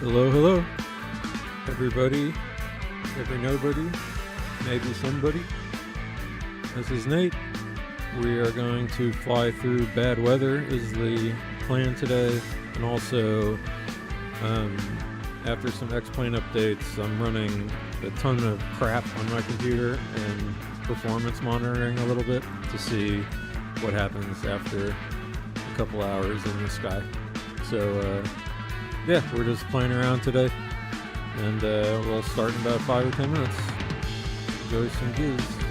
Hello, hello, everybody, every nobody, maybe somebody. This is Nate. We are going to fly through bad weather is the plan today, and also after some X-plane updates, I'm running a ton of crap on my computer and performance monitoring a little bit to see what happens after a couple hours in the sky. So yeah, we're just playing around today, and we'll start in about 5 or 10 minutes. Enjoy some GIZZ.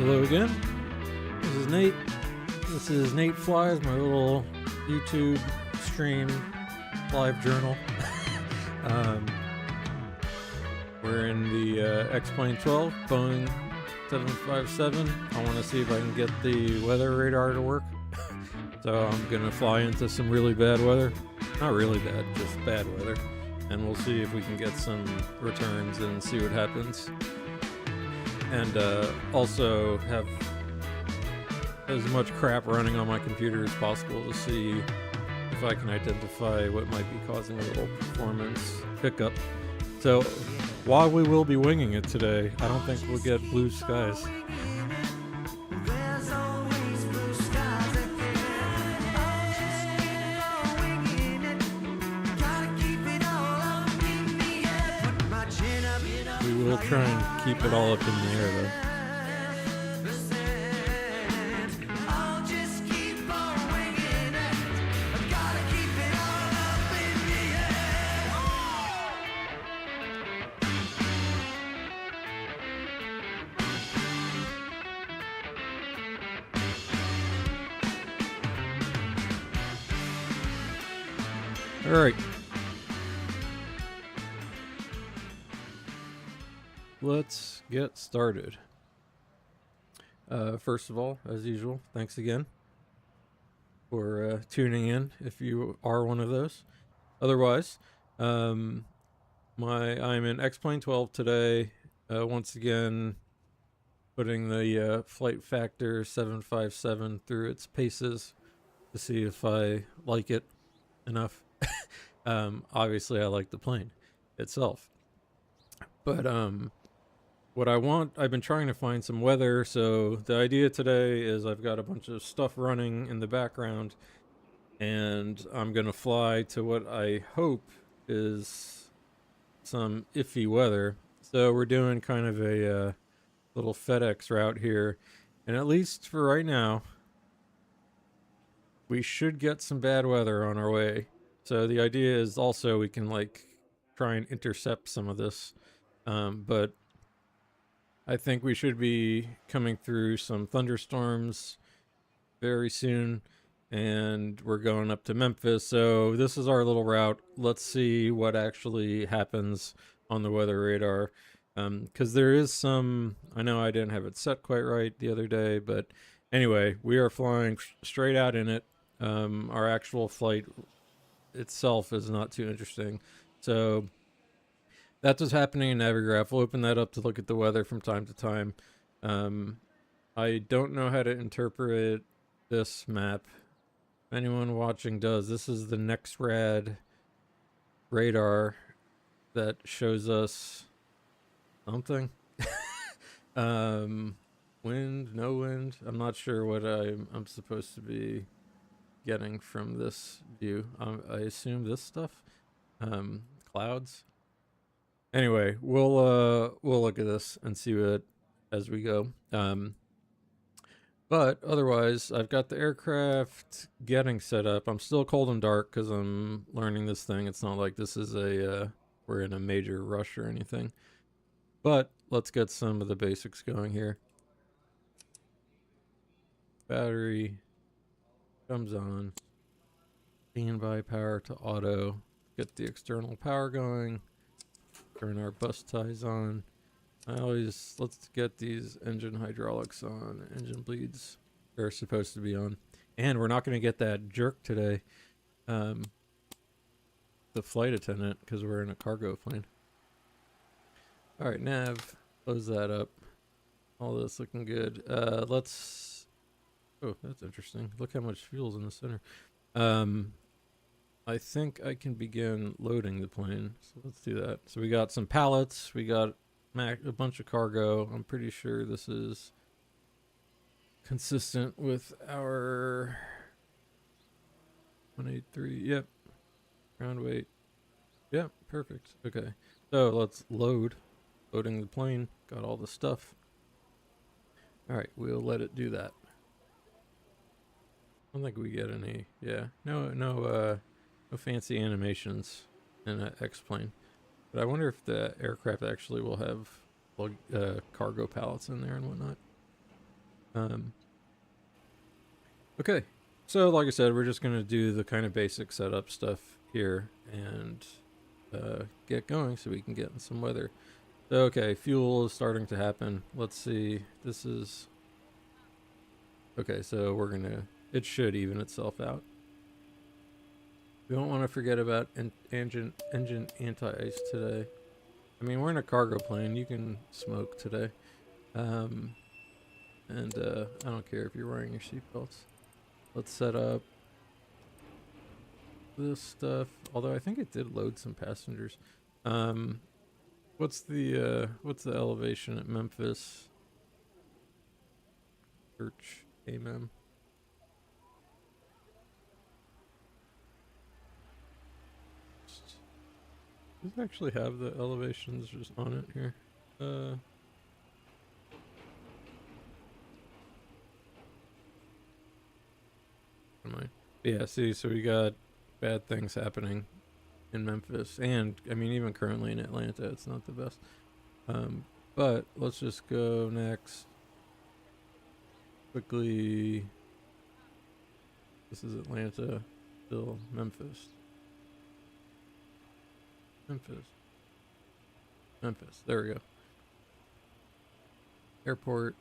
Hello again. This is Nate. This is Nate Flies, my little YouTube stream live journal. We're in the XP12 Boeing 757. I want to see if I can get the weather radar to work. So I'm going to fly into some really bad weather. Not really bad, just bad weather. And we'll see if we can get some returns and see what happens. And also have as much crap running on my computer as possible to see if I can identify what might be causing a little performance hiccup. So while we will be winging it today, I don't think we'll get blue skies. We will try and keep it all up in the air though. All right. Let's get started. First of all, as usual, thanks again for tuning in if you are one of those. Otherwise, I'm in XP12 today. Once again, putting the Flight Factor 757 through its paces to see if I like it enough. Obviously, I like the plane itself. But what I've been trying to find some weather, so the idea today is I've got a bunch of stuff running in the background, and I'm going to fly to what I hope is some iffy weather. So we're doing kind of a little FedEx route here, and at least for right now, we should get some bad weather on our way. So the idea is also we can like try and intercept some of this, but I think we should be coming through some thunderstorms very soon, and we're going up to Memphis. So this is our little route. Let's see what actually happens on the weather radar, because there is some, I know I didn't have it set quite right the other day, but anyway, we are flying straight out in it. Our actual flight itself is not too interesting. So that's what's happening in Navigraph. We'll open that up to look at the weather from time to time. I don't know how to interpret this map. If anyone watching does, this is the NextRad radar that shows us something. Wind, no wind. I'm not sure what I'm supposed to be getting from this view. I assume this stuff. Clouds. Anyway, we'll look at this and see what as we go. But otherwise, I've got the aircraft getting set up. I'm still cold and dark because I'm learning this thing. It's not like this is we're in a major rush or anything. But let's get some of the basics going here. Battery comes on. Standby power to auto. Get the external power going. Turn our bus ties on. Let's get these engine hydraulics on. Engine bleeds are supposed to be on. And we're not going to get that jerk today. The flight attendant, because we're in a cargo plane. All right, nav, close that up. All this looking good. Oh, that's interesting. Look how much fuel's in the center. I think I can begin loading the plane. So let's do that. So we got some pallets. We got a bunch of cargo. I'm pretty sure this is consistent with our 183. Yep. Ground weight. Yep. Perfect. Okay. So let's load. Loading the plane. Got all the stuff. All right. We'll let it do that. I don't think we get any. Yeah. No fancy animations in an X-plane. But I wonder if the aircraft actually will have cargo pallets in there and whatnot. Um, okay, so like I said, we're just gonna do the kind of basic setup stuff here and get going so we can get in some weather. So, okay, fuel is starting to happen. Let's see. This is okay. So we're gonna. It should even itself out. We don't want to forget about engine anti-ice today. I mean, we're in a cargo plane. You can smoke today. Um, and I don't care if you're wearing your seatbelts. Let's set up this stuff. Although I think it did load some passengers. Um, what's the elevation at Memphis? Search KMEM. Does it actually have the elevations just on it here? Never mind. Yeah, see, so we got bad things happening in Memphis, and I mean, even currently in Atlanta, it's not the best. But let's just go next. Quickly. This is Atlanta, still Memphis. Memphis. There we go. Airport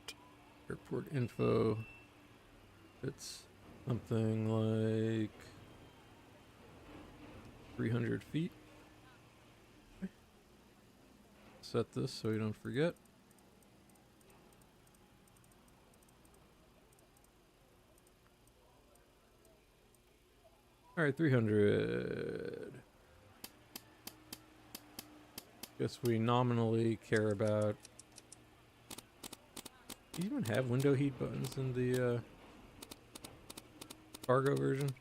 info. It's something like 300 feet. Okay. Set this so we don't forget. All right, 300. Guess we nominally care about. Do you even have window heat buttons in the cargo version?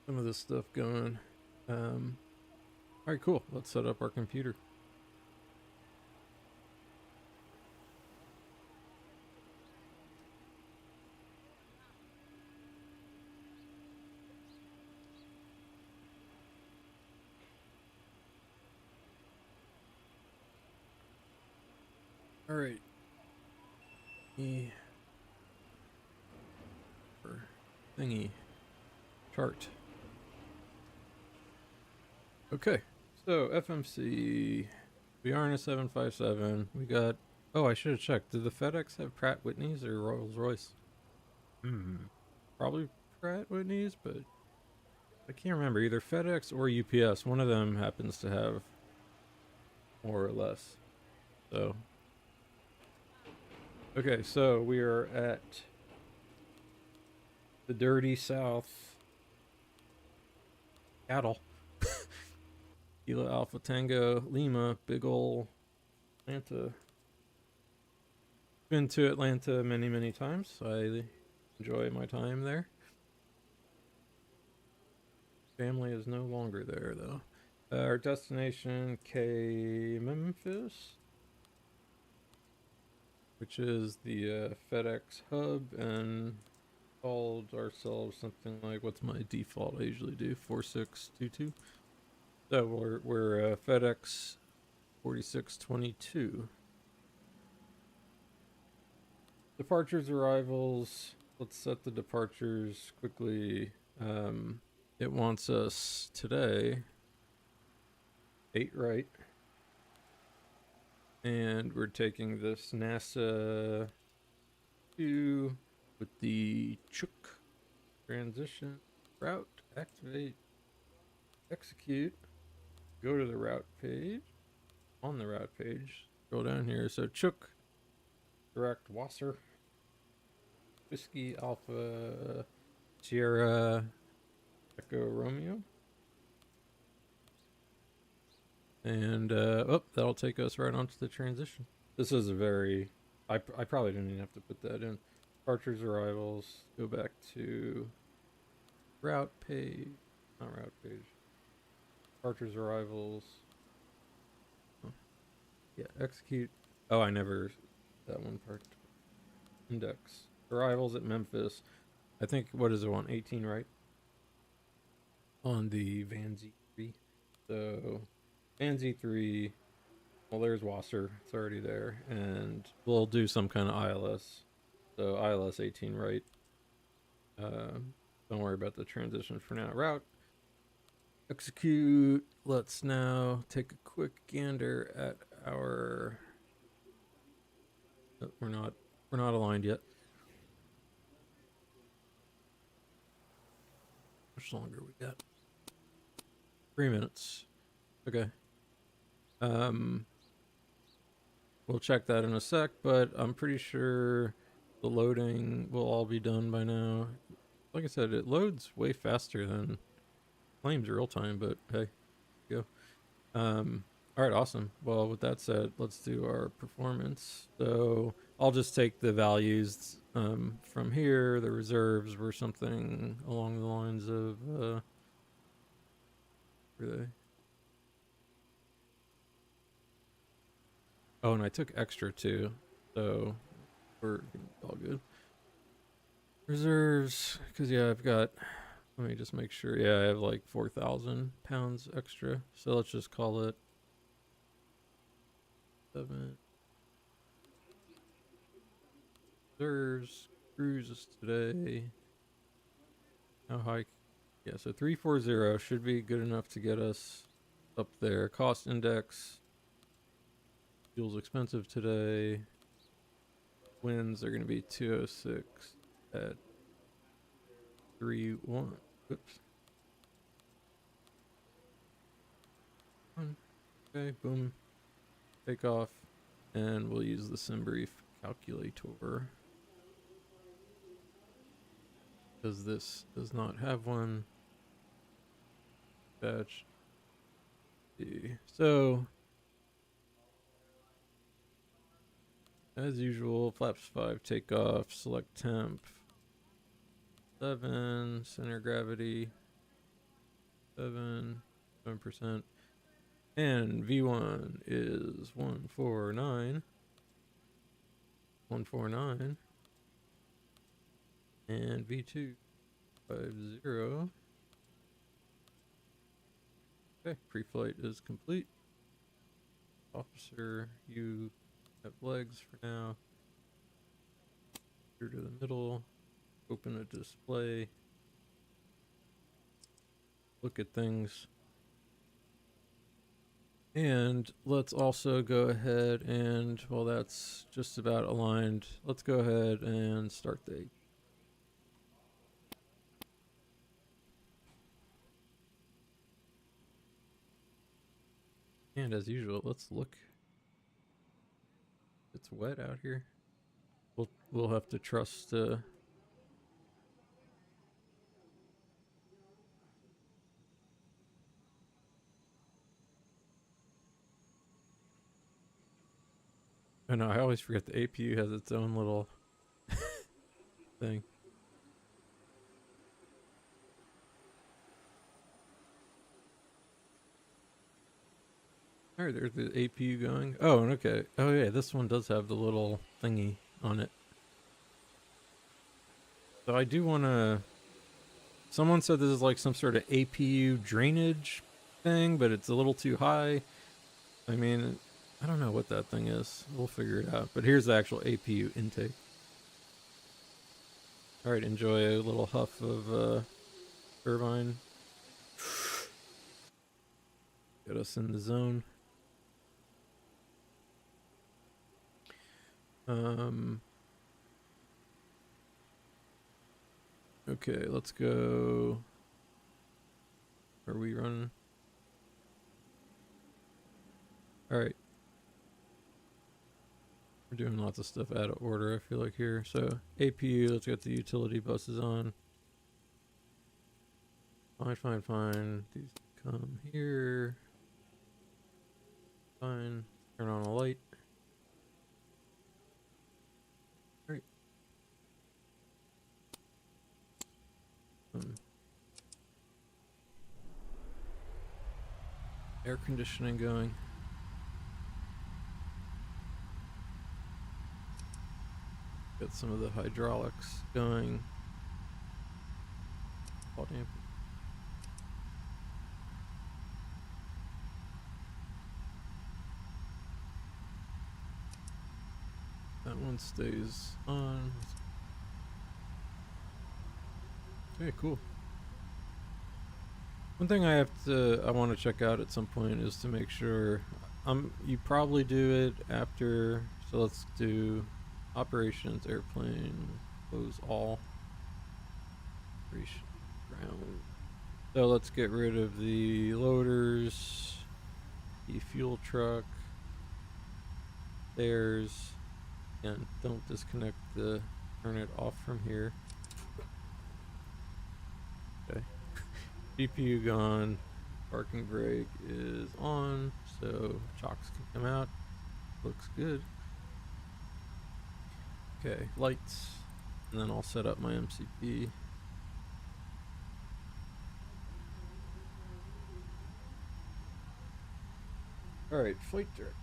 Some of this stuff going. All right, cool. Let's set up our computer. All right. Thingy chart. Okay, so FMC. We are in a 757. We got. Oh, I should have checked. Did the FedEx have Pratt Whitney's or Rolls Royce? Probably Pratt Whitney's, but I can't remember. Either FedEx or UPS. One of them happens to have more or less. So. Okay, so we are at the dirty South. KATL. Kilo Alpha Tango Lima, big ol' Atlanta. Been to Atlanta many, many times. I enjoy my time there. Family is no longer there, though. Our destination, Memphis, which is the FedEx hub, and called ourselves something like, what's my default I usually do, 4622. So we're FedEx 4622. Departures, arrivals. Let's set the departures quickly. It wants us today 8 right. And we're taking this NASA 2 with the Chook transition route, activate, execute, go to the route page. On the route page, scroll down here. So Chook, direct Wasser, Whiskey Alpha, Sierra, Echo Romeo. And that'll take us right onto the transition. This is a very I probably didn't even have to put that in. Departures, arrivals, go back to route page, not route page. Departures, arrivals. Oh. Yeah, execute. Oh, I never that one part. Index. Arrivals at Memphis. I think what is it on 18, right? On the Van Z3. So Van Z3 Well, there's Wasser. It's already there. And we'll do some kind of ILS. So ILS 18 right. Don't worry about the transition for now. Route. Execute. Let's now take a quick gander at our... Oh, we're not aligned yet. How much longer we got? 3 minutes. Okay. We'll check that in a sec, but I'm pretty sure the loading will all be done by now. Like I said, it loads way faster than Flame's real time, but hey, go. All right, awesome. Well, with that said, let's do our performance. So I'll just take the values from here. The reserves were something along the lines of were they? Oh, and I took extra too, so we're all good. Reserves, because yeah, I've got, let me just make sure. Yeah, I have like 4,000 pounds extra. So let's just call it 7. Reserves, cruises today. How high? Yeah, so 340 should be good enough to get us up there. Cost index. Fuel's expensive today. Winds are going to be 206 at 3-1. Oops. Okay, boom. Take off. And we'll use the SimBrief calculator, because this does not have one. Batch. So, as usual, flaps 5, takeoff, select temp. 7, center gravity. 7%. And V1 is 149. 149. And V2 50. Okay, pre-flight is complete. Officer, you have legs for now. Here to the middle. Open a display. Look at things. And let's also go ahead and, well, that's just about aligned. Let's go ahead and start the... And as usual, let's look. It's wet out here. We'll have to trust I know, I always forget the APU has its own little thing. Alright, there's the APU going. Oh, okay. Oh yeah, this one does have the little thingy on it. So I do want to... Someone said this is like some sort of APU drainage thing, but it's a little too high. I mean, I don't know what that thing is. We'll figure it out. But here's the actual APU intake. Alright, enjoy a little huff of turbine. Get us in the zone. Okay, let's go. Are we running? Alright. We're doing lots of stuff out of order, I feel like, here. So, APU, let's get the utility buses on. Fine. These come here. Fine. Turn on a light. Great. Air conditioning going. Get some of the hydraulics going. one stays on. Okay, cool. One thing I want to check out at some point is to make sure, you probably do it after, so let's do operations, airplane, close all, operation, ground. So let's get rid of the loaders, the fuel truck, stairs, and don't disconnect turn it off from here. Okay. GPU gone, parking brake is on, so chocks can come out. Looks good. Okay, lights, and then I'll set up my MCP. Alright, flight director.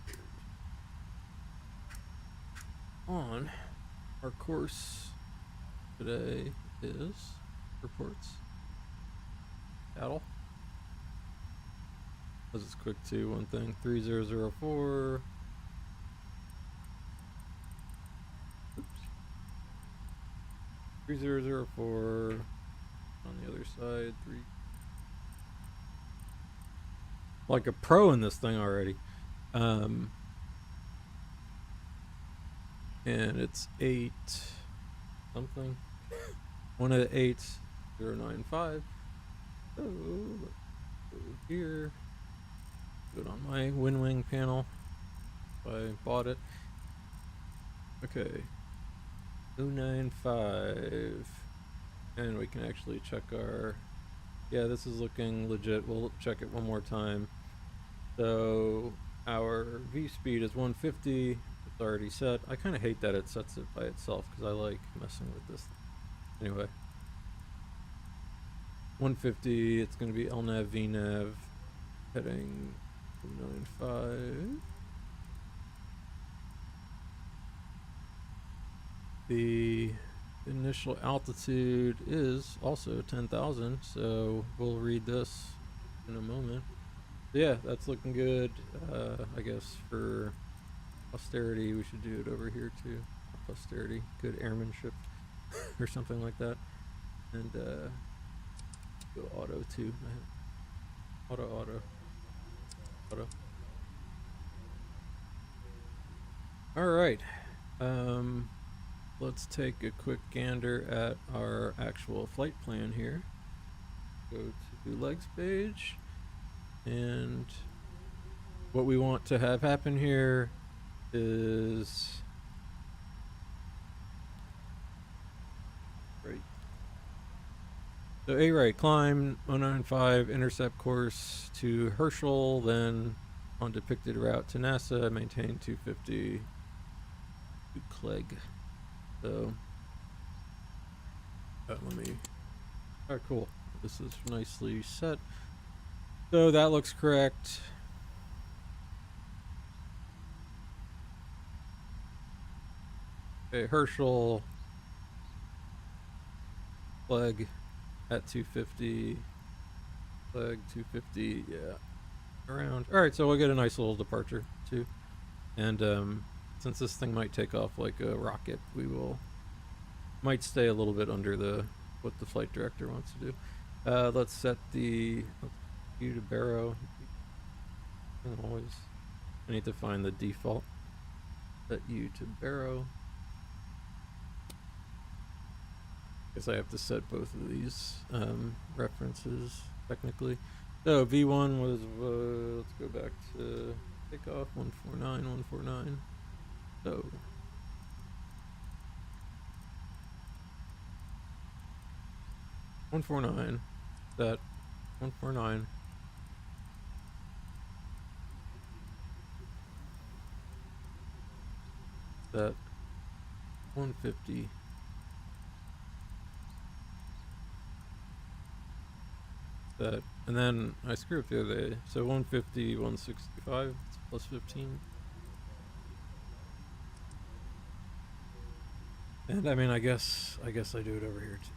On, our course today is reports. KATL. This is quick too, one thing. 3004. Oops. 3004. On the other side, like a pro in this thing already. And it's 8 something. One of the 8s, 095. So let's go here. Put it on my WinWing panel. I bought it. Okay. 095. And we can actually check our, yeah, this is looking legit. We'll check it one more time. So our V speed is 150. It's already set. I kind of hate that it sets it by itself because I like messing with this. Anyway. 150, it's going to be LNAV, VNAV, heading 295. The initial altitude is also 10,000, so we'll read this in a moment. Yeah, that's looking good. I guess for posterity, we should do it over here too. Posterity, good airmanship, or something like that. And go auto too. Auto. All right. Let's take a quick gander at our actual flight plan here. Go to legs page, and what we want to have happen here is right. So right, climb 095, intercept course to Herschel, then on depicted route to NASA, maintain 250 to Clegg. So, let me, alright, cool. This is nicely set. So that looks correct. Okay, Herschel, Clegg at 250, Clegg 250, yeah, around. Alright, so we'll get a nice little departure too. And since this thing might take off like a rocket, we might stay a little bit under what the flight director wants to do. Let's set the U to baro. I need to find the default. Set U to baro. Guess I have to set both of these references technically. So V1 was let's go back to takeoff 149. So 149, that 149, that 150, that, and then I screwed up the other day, so 150, 165, it's plus 15. And I mean, I guess I do it over here too.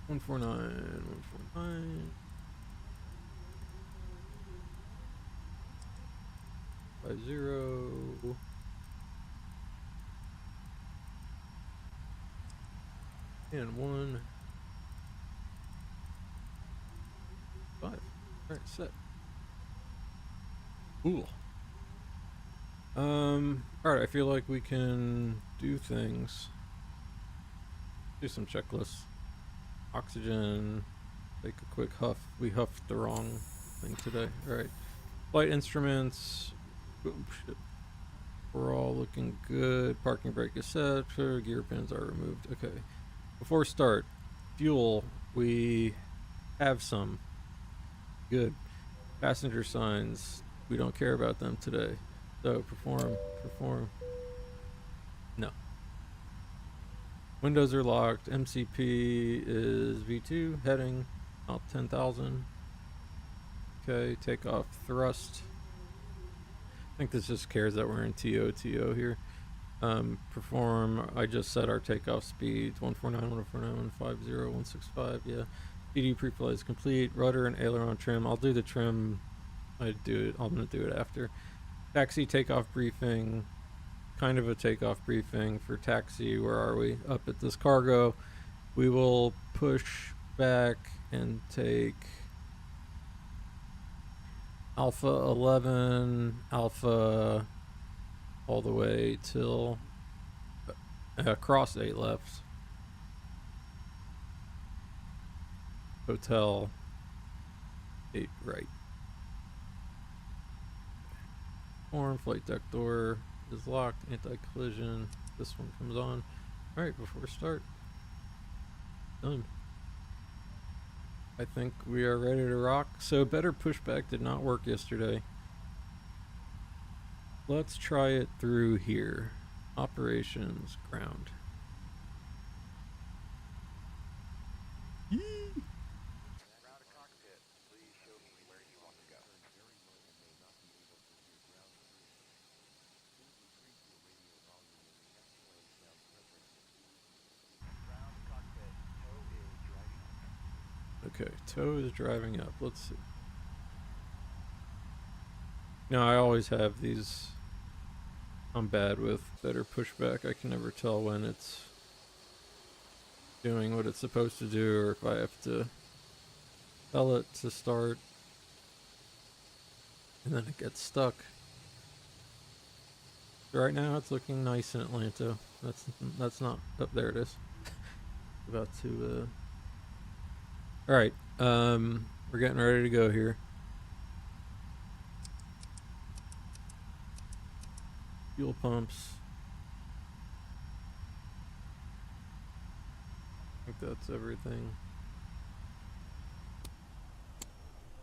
One four nine. 50. And 1, 5. Alright, set. Cool. Alright, I feel like we can do things. Do some checklists. Oxygen. Take a quick huff. We huffed the wrong thing today. Alright. Flight instruments. Boom, shit. We're all looking good. Parking brake is set. Gear pins are removed. Okay. Before start, fuel. We have some. Good. Passenger signs. We don't care about them today. So perform. No. Windows are locked. MCP is V2. Heading out 10,000. Okay, takeoff thrust. I think this just cares that we're in TO here. Perform. I just set our takeoff speeds 149, 149, 150, 165. Yeah. PD pre-flight is complete. Rudder and aileron trim. I'll do the trim. I'm gonna do it after. Taxi takeoff briefing. Kind of a takeoff briefing for taxi. Where are we? Up at this cargo. We will push back and take Alpha 11, Alpha all the way till cross 8 left. Hotel 8 right. Form flight deck door is locked. Anti-collision. This one comes on. Alright, before start. Done. I think we are ready to rock. So better pushback did not work yesterday. Let's try it through here. Operations ground. Yee. Okay, tow is driving up. Let's see. Now, I always have these. I'm bad with better pushback. I can never tell when it's doing what it's supposed to do or if I have to tell it to start and then it gets stuck. Right now it's looking nice in Atlanta. That's not up. There it is. About to Alright, we're getting ready to go here. Fuel pumps. I think that's everything.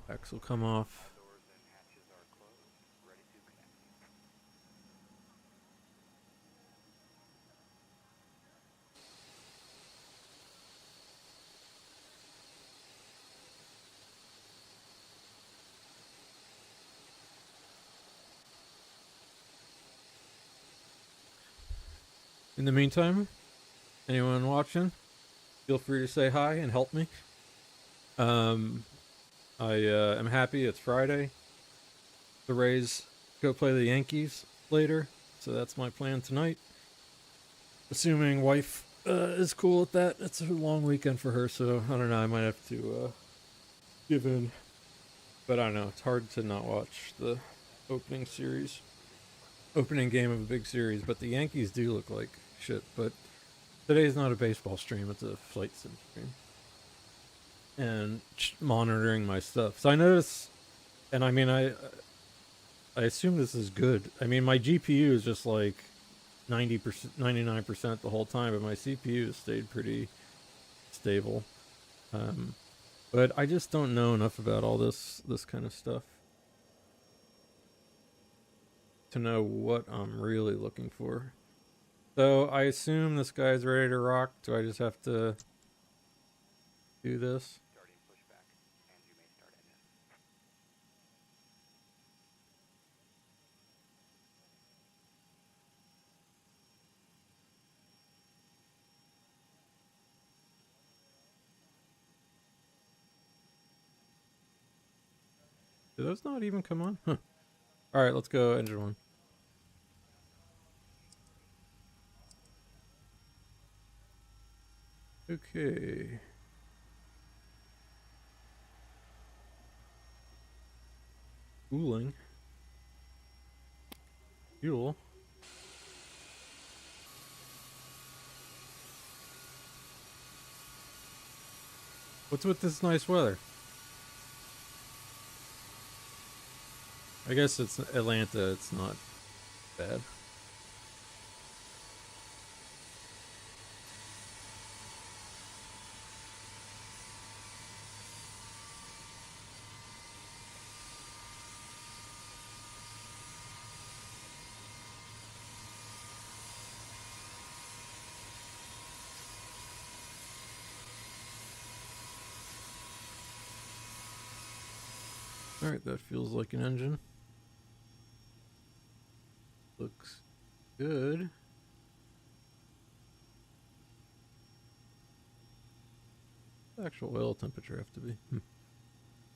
Backs will come off. In the meantime, anyone watching, feel free to say hi and help me. I am happy it's Friday. The Rays go play the Yankees later, so that's my plan tonight. Assuming wife is cool with that. It's a long weekend for her, so I don't know. I might have to give in. But I don't know. It's hard to not watch the opening game of a big series. But the Yankees do look like shit. But today's not a baseball stream. It's a flight sim stream. And monitoring my stuff. So I notice, and I mean, I assume this is good. I mean, my GPU is just like 90%, 99% the whole time, but my CPU has stayed pretty stable. But I just don't know enough about all this kind of stuff to know what I'm really looking for. So I assume this guy's ready to rock. Do I just have to do this? Did those not even come on? Huh. All right, let's go engine one. Okay. Cooling. Fuel. What's with this nice weather? I guess it's Atlanta, it's not bad. Alright, that feels like an engine. Looks good. Actual oil temperature have to be.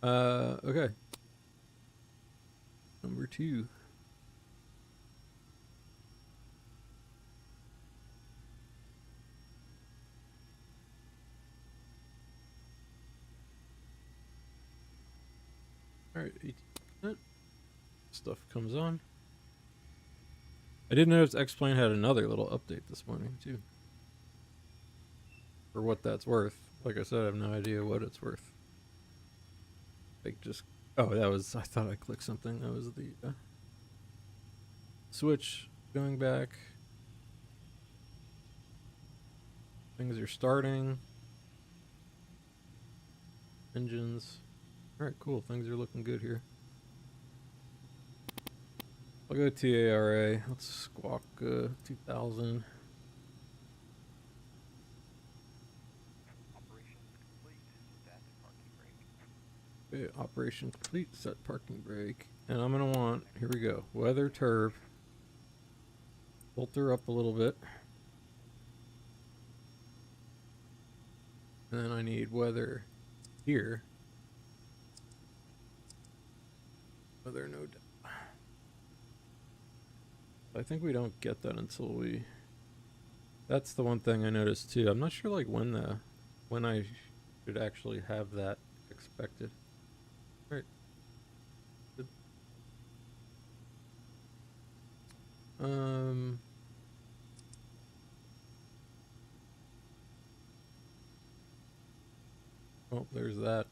Okay. Number 2. Alright, 18%. Stuff comes on. I did notice X-Plane had another little update this morning, too. For what that's worth. Like I said, I have no idea what it's worth. Like, just... Oh, that was... I thought I clicked something. That was the... switch going back. Things are starting. Engines. Alright, cool. Things are looking good here. I'll go TARA. Let's squawk 2000. Okay, operation complete. Set parking brake. And I'm going to want, here we go, weather turb. Filter up a little bit. And then I need weather here. Weather no doubt. I think we don't get that until we... That's the one thing I noticed too. I'm not sure like when I should actually have that expected. Right. Good. Oh, there's that.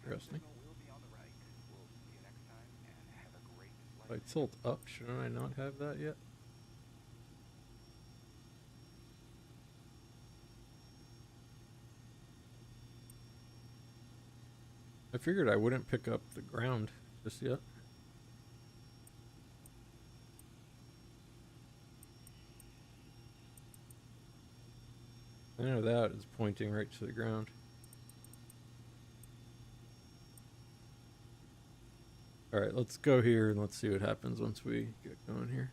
Interesting. If I tilt up, shouldn't I not have that yet? I figured I wouldn't pick up the ground just yet. I know that is pointing right to the ground. Alright, let's go here and let's see what happens once we get going here.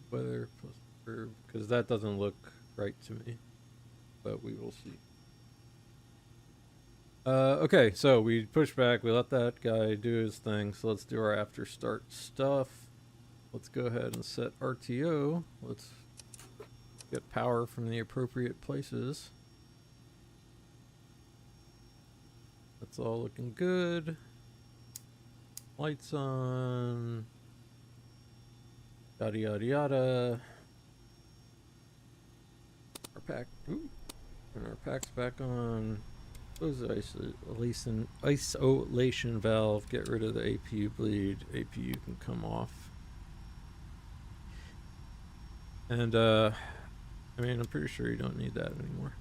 Weather plus curve, because that doesn't look right to me, but we will see. Okay, so we push back, we let that guy do his thing, so let's do our after start stuff. Let's go ahead and set RTO. Let's get power from the appropriate places. That's all looking good. Lights on. Yada yada yada. Our pack. Ooh. And our pack's back on. Close the isolation valve. Get rid of the APU bleed. APU can come off. And I mean, I'm pretty sure you don't need that anymore.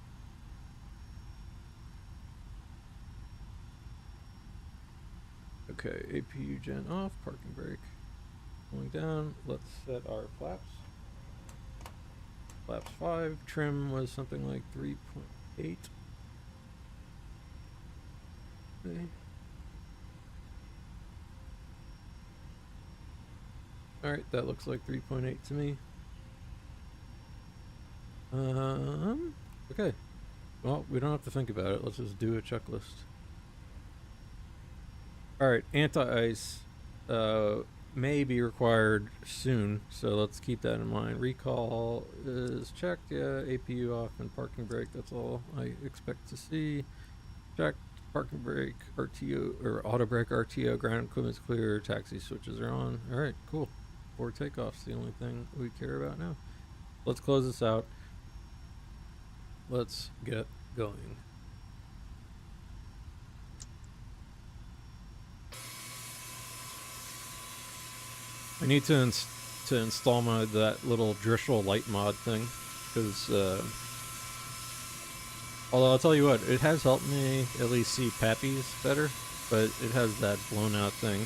Okay, APU gen off, parking brake. Going down, let's set our flaps. Flaps 5, trim was something like 3.8. Okay. Alright, that looks like 3.8 to me. Okay. Well, we don't have to think about it. Let's just do a checklist. All right, anti-ice may be required soon, so let's keep that in mind. Recall is checked. Yeah, APU off and parking brake. That's all I expect to see. Checked. Parking brake, RTO, or auto brake, RTO, ground equipment's clear, taxi switches are on. All right, cool. Before takeoff's the only thing we care about now. Let's close this out. Let's get going. I need to install that little Drishel light mod thing, because although I'll tell you what, it has helped me at least see Pappy's better, but it has that blown out thing.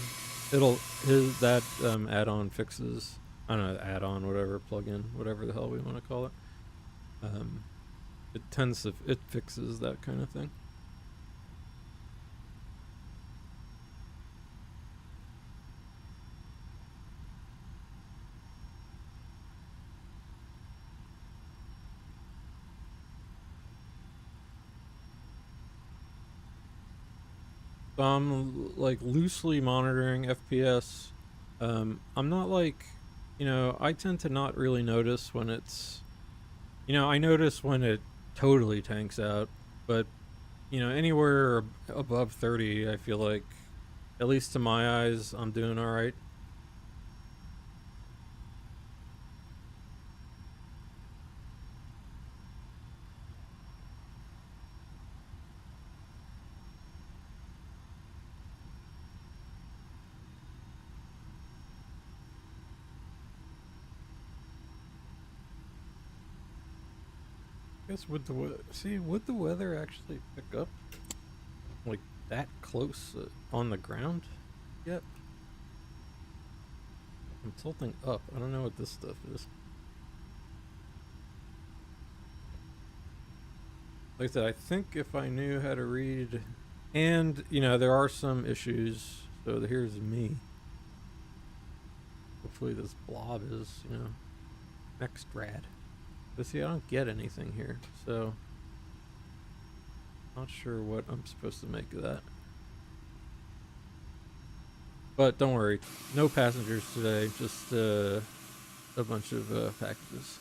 That add-on fixes, I don't know, add-on, whatever, plug-in, whatever the hell we want to call it. It fixes that kind of thing. So I'm like loosely monitoring FPS. I'm not like, I tend to not really notice when it's, I notice when it totally tanks out, but anywhere above 30, I feel like, at least to my eyes, I'm doing all right. I guess would the weather actually pick up like that close on the ground yet? I'm tilting up. I don't know what this stuff is. Like I said, I think if I knew how to read, and there are some issues. So here's me. Hopefully this blob is next rad. But see, I don't get anything here, so not sure what I'm supposed to make of that. But don't worry, no passengers today, just a bunch of packages.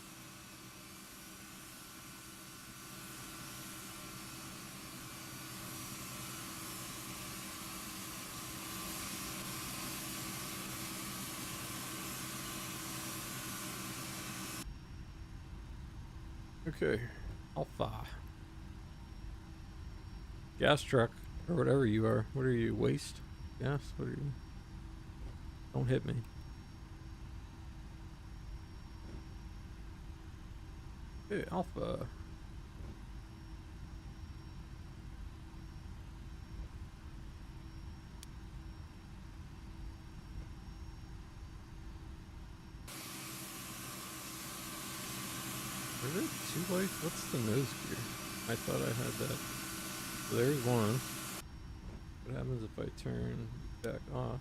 Okay, Alpha. Gas truck, or whatever you are. What are you, waste? Gas? What are you? Don't hit me. Okay, Alpha. Are there two lights? What's the nose gear? I thought I had that. So there's one. What happens if I turn back off?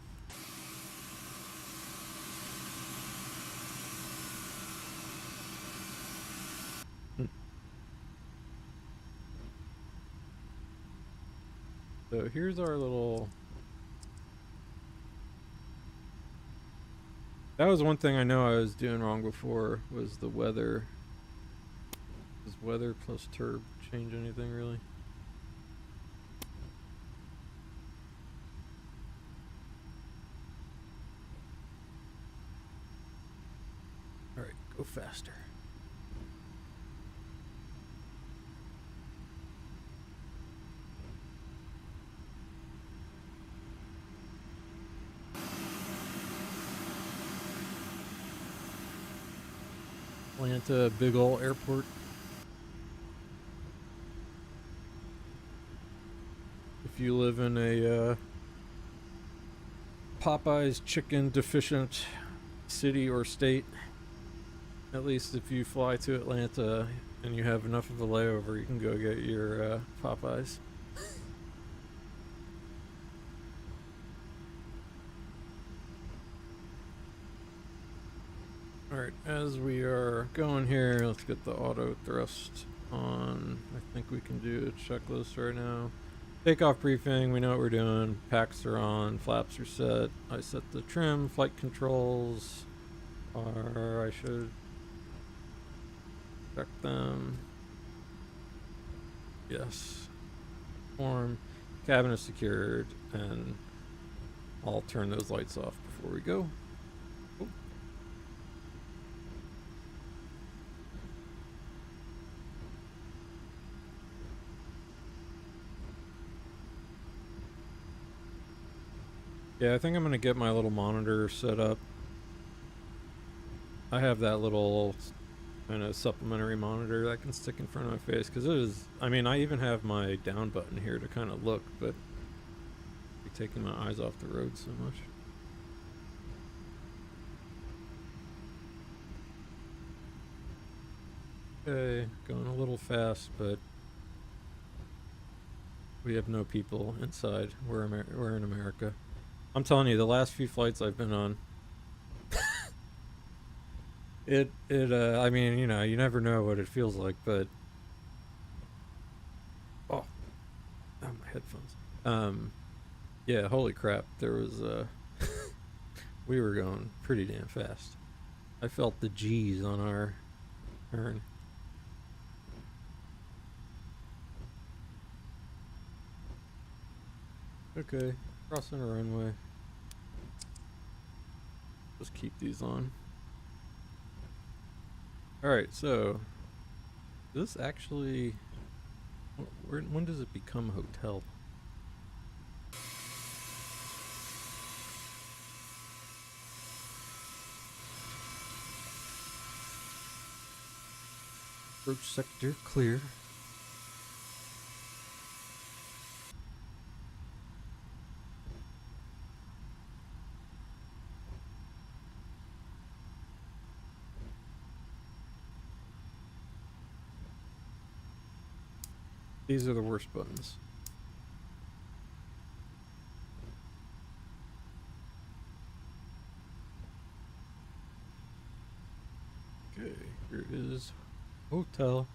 So here's our little... That was one thing I know I was doing wrong before, was the weather. Does weather plus turb change anything, really? Alright, go faster. Atlanta, big ol' airport. If you live in a Popeye's chicken deficient city or state, at least if you fly to Atlanta and you have enough of a layover, you can go get your Popeyes. Alright. Alright, as we are going here, let's get the auto thrust on. I think we can do a checklist right now. Takeoff briefing, we know what we're doing. Packs are on, flaps are set. I set the trim, flight controls are, I should check them. Yes. Form, cabin is secured, and I'll turn those lights off before we go. Oh. Yeah, I think I'm gonna get my little monitor set up. I have that little kind of supplementary monitor that can stick in front of my face, because it is, I mean, I even have my down button here to kind of look, but I'm taking my eyes off the road so much. Okay, going a little fast, but we have no people inside. We're in America. I'm telling you, the last few flights I've been on, I mean, you know, you never know what it feels like, but oh, my headphones. Yeah, holy crap, there was we were going pretty damn fast. I felt the G's on our turn. Okay, crossing a runway. Just keep these on. Alright, so this actually, when does it become hotel? Approach sector clear. These are the worst buttons. Okay, here is hotel.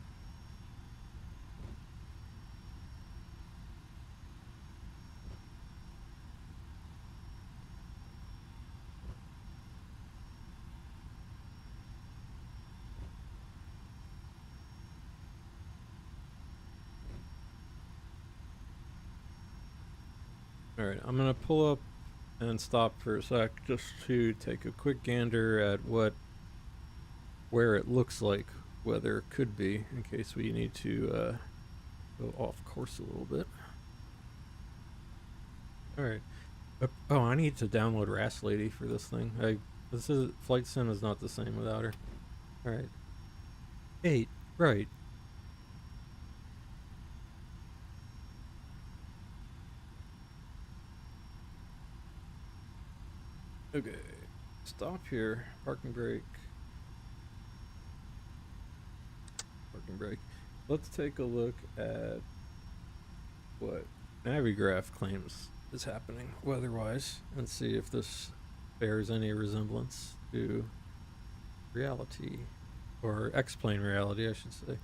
Alright, I'm gonna pull up and stop for a sec just to take a quick gander at where it looks like weather could be, in case we need to go off course a little bit. Alright. Oh, I need to download RAS Lady for this thing. Flight Sim is not the same without her. Alright. 8, right. Okay, stop here, parking brake. Parking brake. Let's take a look at what Navigraph claims is happening weather-wise and see if this bears any resemblance to reality, or X-plane reality, I should say.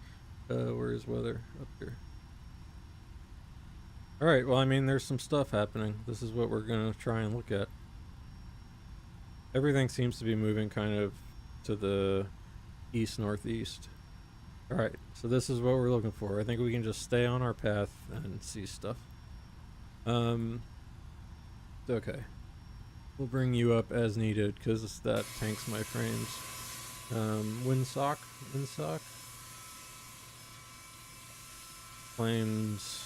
Where is weather? Up here. Alright, well, I mean, there's some stuff happening. This is what we're gonna try and look at. Everything seems to be moving kind of to the east-northeast. Alright, so this is what we're looking for. I think we can just stay on our path and see stuff. Okay. We'll bring you up as needed, because that tanks my frames. Windsock. Claims...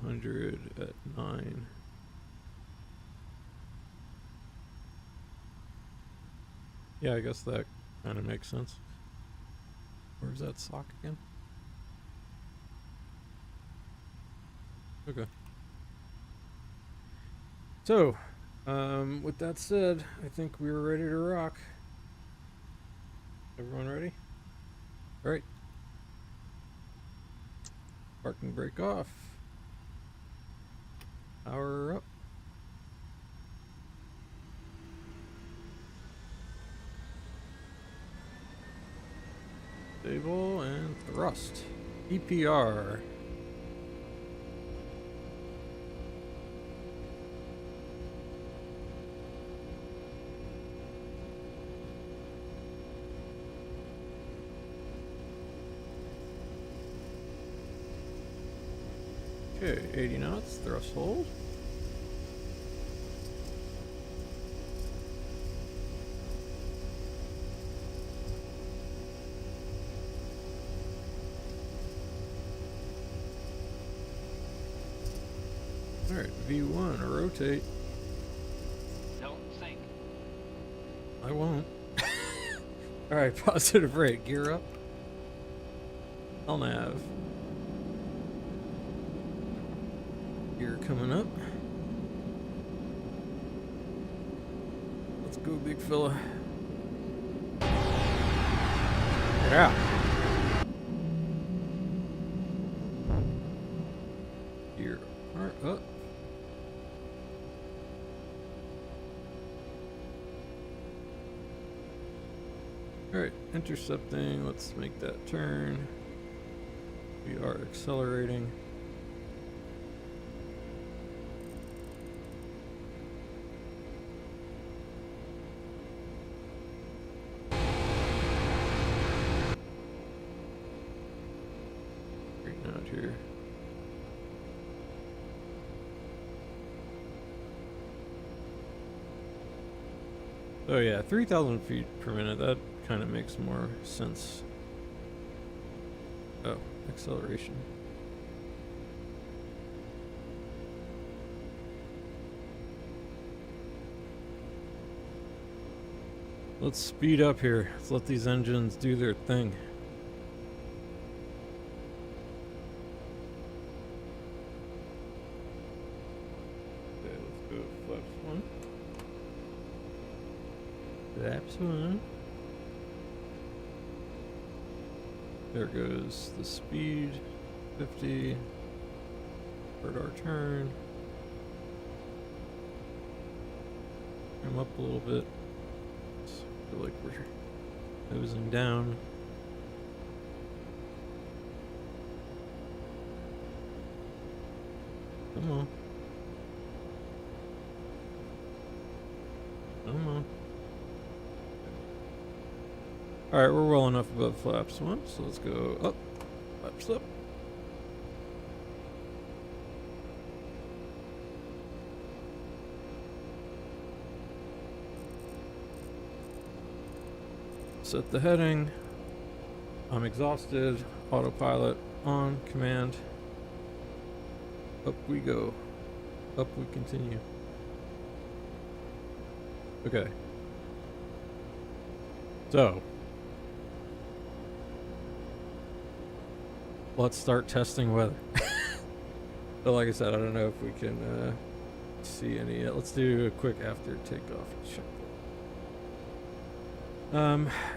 $200 at 9. Yeah, I guess that kind of makes sense. Where's that sock again? Okay. So, with that said, I think we're ready to rock. Everyone ready? All right. Parking brake off. Power up. Stable and thrust. EPR. Okay, 80 knots, thrust hold. Alright, V1, rotate. Don't sink. I won't. Alright, positive rate, gear up. LNAV. Gear coming up. Let's go, big fella. Yeah. Gear up. Alright, intercepting. Let's make that turn. We are accelerating. Straighten out here. Oh yeah, 3,000 feet per minute. That kind of makes more sense. Oh, acceleration. Let's speed up here. Let's let these engines do their thing. Okay, let's go flaps one. Flaps one. There goes the speed, 50, start our turn, trim up a little bit, feel like we're nosing down. Come on. Come on. Alright, we're well enough above flaps one, so let's go up, flaps up. Set the heading. I'm exhausted. Autopilot on, command. Up we go. Up we continue. Okay. So, let's start testing weather. So like I said, I don't know if we can see any yet. Let's do a quick after takeoff check.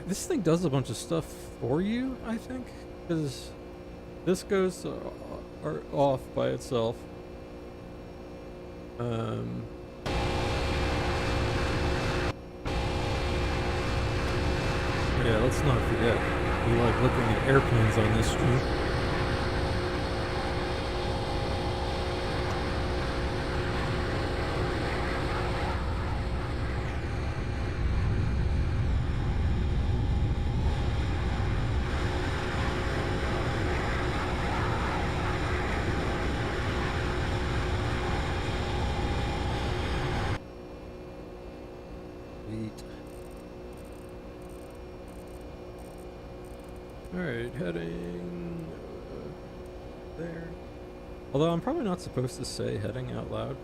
This thing does a bunch of stuff for you, I think, because this goes off by itself. Yeah, let's not forget, we like looking at airplanes on this stream. Alright, heading there. Although I'm probably not supposed to say heading out loud.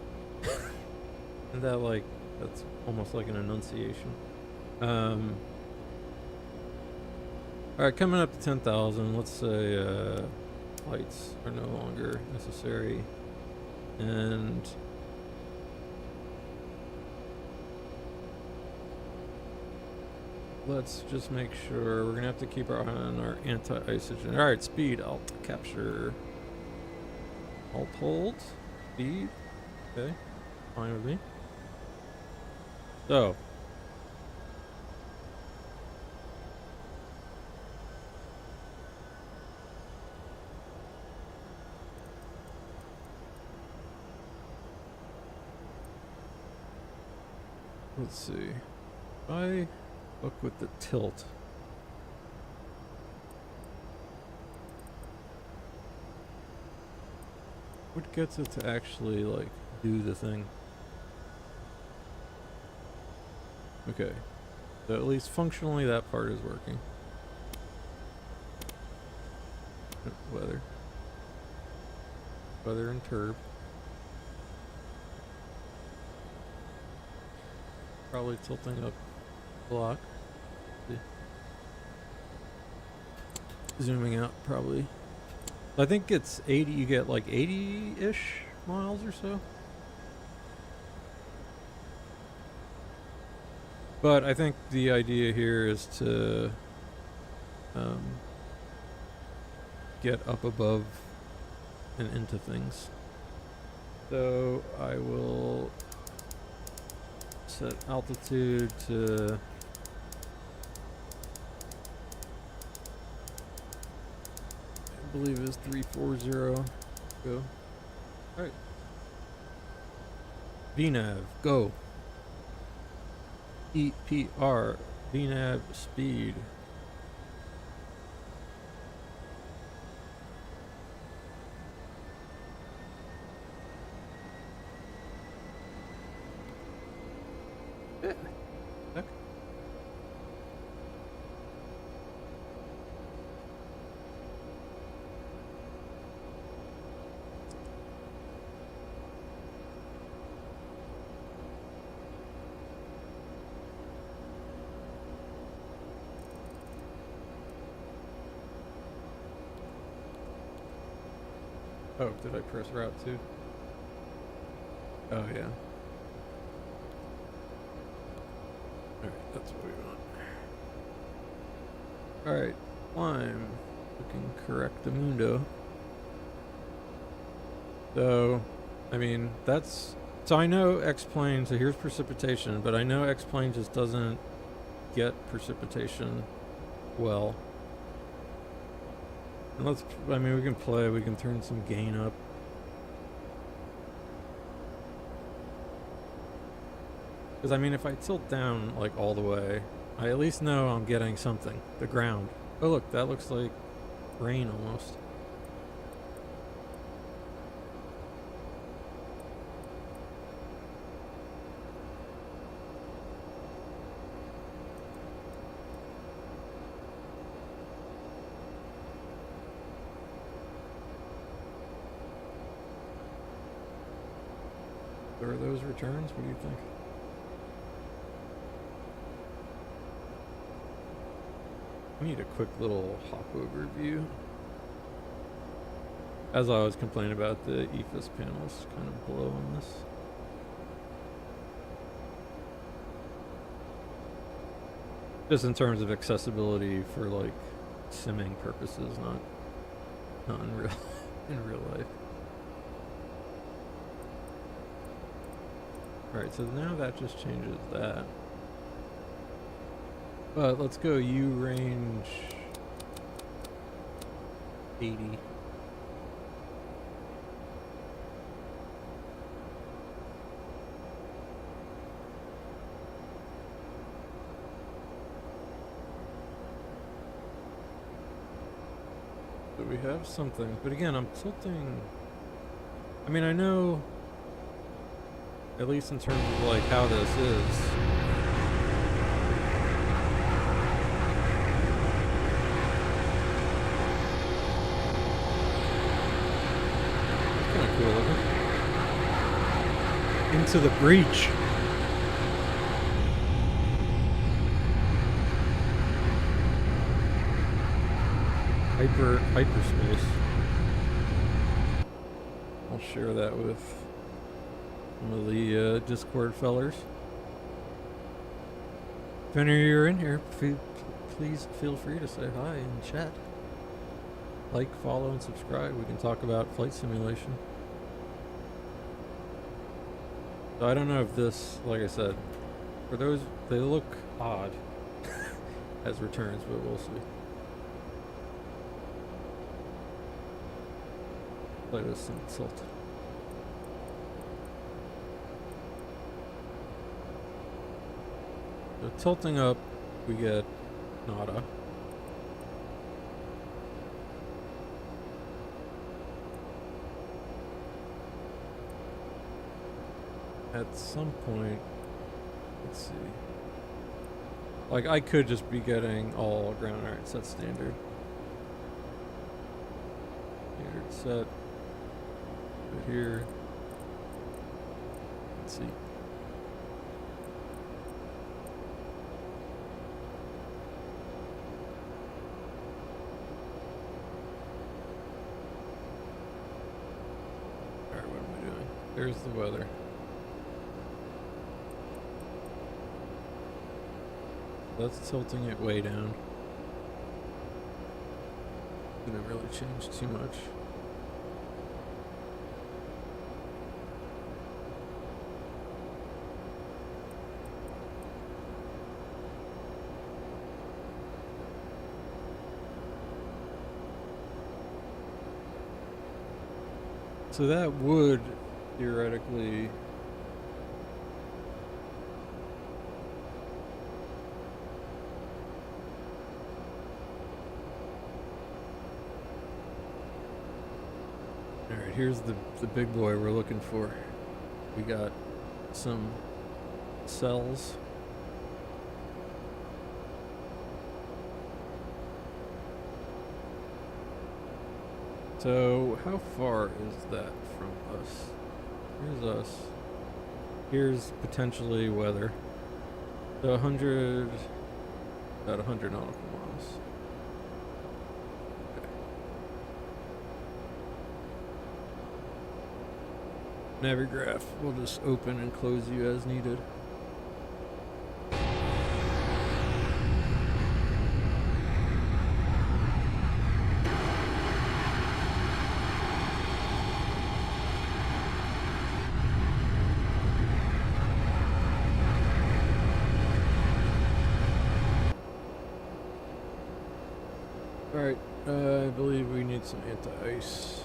And that, like, that's almost like an enunciation. Alright, coming up to 10,000, let's say flights are no longer necessary. And let's just make sure we're gonna have to keep our eye on our anti-isogen. Alright, speed, alt capture. Alt hold. Speed. Okay. Fine with me. So. Let's see. If I look with the tilt. What gets it to actually, like, do the thing? Okay. So at least functionally that part is working. Weather. Weather and turb. Probably tilting up block. Zooming out probably. I think it's 80, you get like 80-ish miles or so. But I think the idea here is to get up above and into things. So I will set altitude to I believe it's 340. Go. Alright. VNav, go. EPR, VNav speed. Heck. Oh, did I press route 2? Oh, yeah. Alright, that's what we want. Alright, climb. Looking correctamundo. So, I mean, that's... So I know X-plane, so here's precipitation, but I know X-plane just doesn't get precipitation well. And let's, I mean, we can play, we can turn some gain up. Because, I mean, if I tilt down, like, all the way, I at least know I'm getting something. The ground. Oh, look, that looks like rain almost. Are those returns? What do you think? We need a quick little hop overview. As I was complaining about, the EFIS panels kind of below on this. Just in terms of accessibility for like simming purposes, not in real in real life. Alright, so now that just changes that. But let's go U range 80. So we have something, but again, I'm tilting. I mean, I know, at least in terms of like how this is. Kind of cool looking. Into the breach. Hyperspace. I'll share that with some of the Discord fellers. If any of you are in here, please feel free to say hi in chat. Like, follow, and subscribe. We can talk about flight simulation. So I don't know if this, like I said, for those, they look odd as returns, but we'll see. Play with some tilt. So tilting up, we get nada. At some point, let's see. Like, I could just be getting all ground. Alright, set standard. Standard set. Right here. Let's see. Alright, what am I doing? There's the weather. That's tilting it way down. Didn't really change too much. So that would theoretically Alright, here's the big boy we're looking for. We got some cells. So how far is that from us? Here's us. Here's potentially weather. So 100, about 100 nautical miles. Okay. Navigraph, we'll just open and close you as needed. Alright, I believe we need some anti-ice.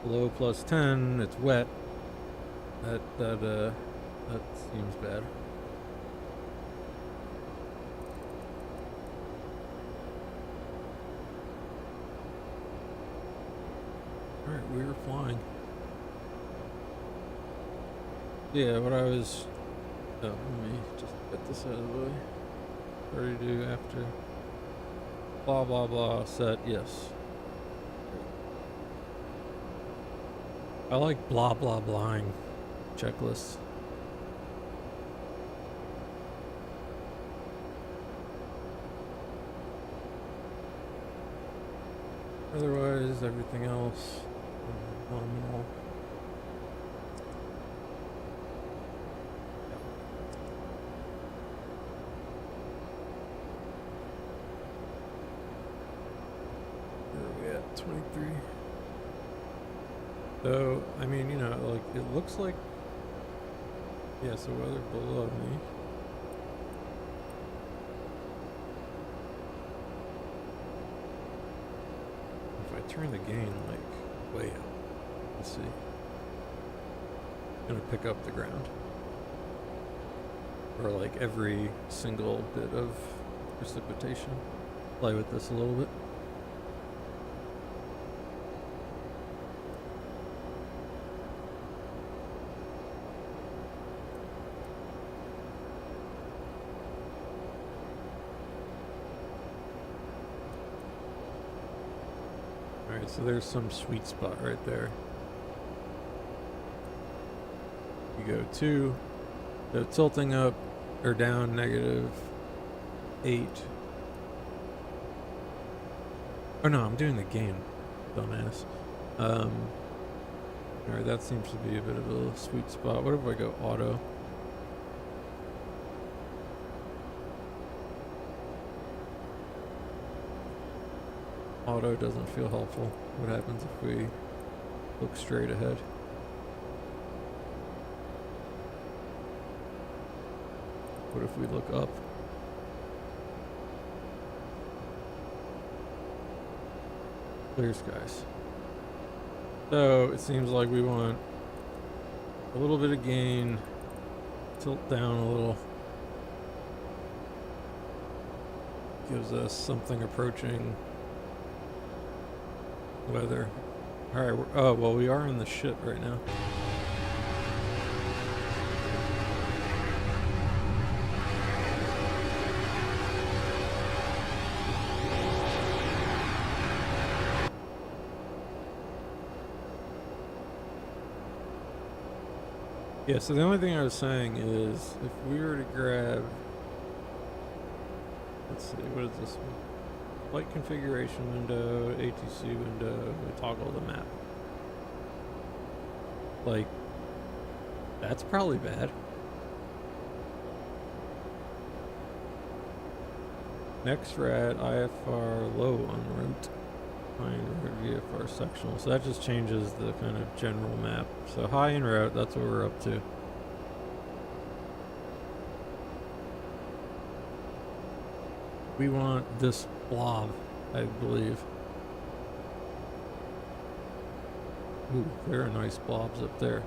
Low plus 10, it's wet. That seems bad. Alright, we were flying. Yeah, what I was... Oh, let me just get this out of the way. Ready to do after blah blah blah set, yes. I like blah blah blahing checklists. Otherwise, everything else nominal. Where are we at? 23. So, I mean, you know, like, it looks like, yeah, so weather below me. If I turn the gain, like, way up, let's see. Gonna pick up the ground. Or, like, every single bit of precipitation. Play with this a little bit. Alright, so there's some sweet spot right there. You go 2, so tilting up or down -8. Oh no, I'm doing the gain, dumbass. Alright, that seems to be a bit of a sweet spot. What if I go auto? Auto doesn't feel helpful. What happens if we look straight ahead. What if we look up? Clear skies. So it seems like we want a little bit of gain, tilt down a little. Gives us something approaching weather. Alright, oh, well, we are in the shit right now. Yeah, so the only thing I was saying is if we were to grab, let's see, what is this one? Flight configuration window, ATC window, we toggle the map. Like, that's probably bad. Next rad, IFR low en route. High en route VFR sectional. So that just changes the kind of general map. So high en route, that's what we're up to. We want this blob, I believe. Ooh, there are nice blobs up there.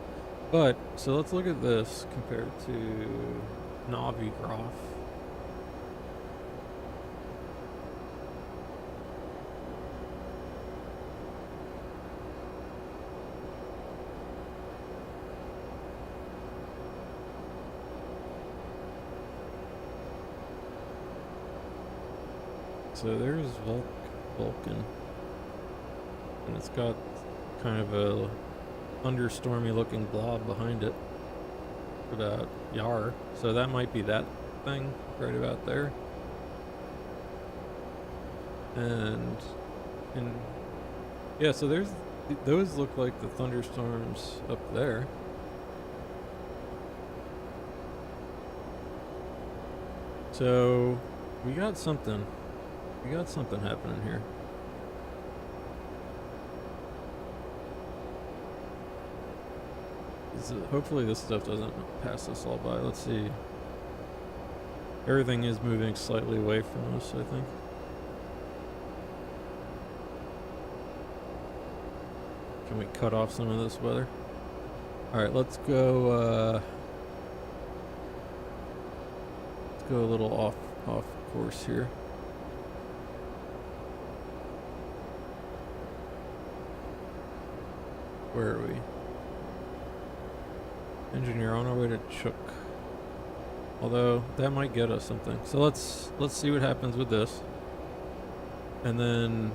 But, so let's look at this compared to Navi Graph. So there's Vulcan, and it's got kind of a thunderstormy looking blob behind it, about Yar. So that might be that thing right about there. And yeah, so there's those look like the thunderstorms up there. So we got something. We got something happening here. Hopefully this stuff doesn't pass us all by. Let's see. Everything is moving slightly away from us, I think. Can we cut off some of this weather? Alright, let's go a little off course here. Where are we? Engineer on our way to Chook. Although that might get us something. So let's see what happens with this. And then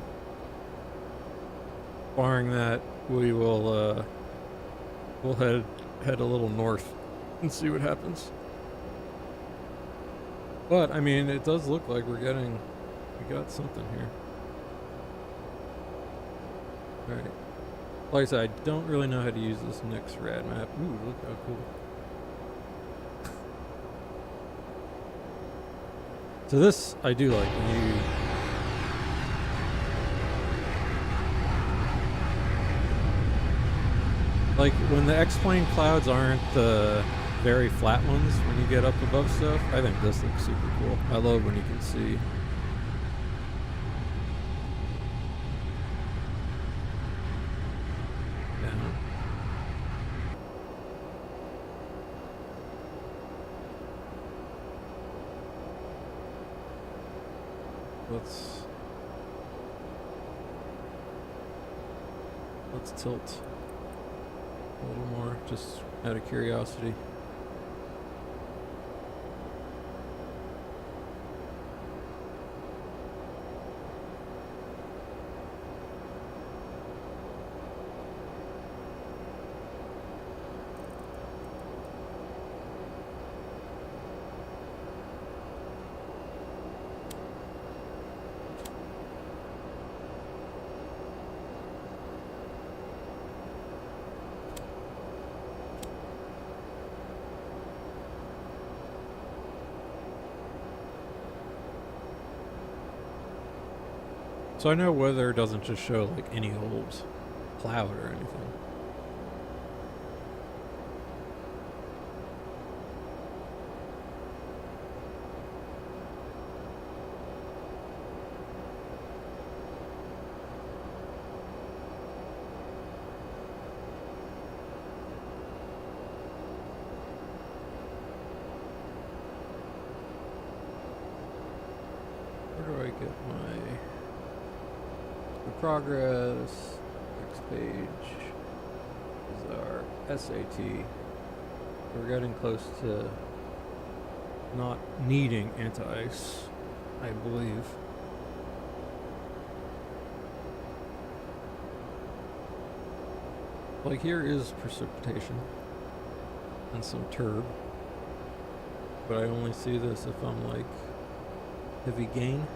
barring that, we will we'll head a little north and see what happens. But I mean, it does look like we got something here. All right. Like I said, I don't really know how to use this next rad map. Ooh, look how cool. So this, I do like when you... Like, when the X-plane clouds aren't the very flat ones when you get up above stuff, I think this looks super cool. I love when you can see. Let's tilt a little more, just out of curiosity. So I know weather doesn't just show like any old cloud or anything. I get the progress? Next page is our SAT. We're getting close to not needing anti-ice, I believe. Like here is precipitation and some turb, but I only see this if I'm like heavy gain.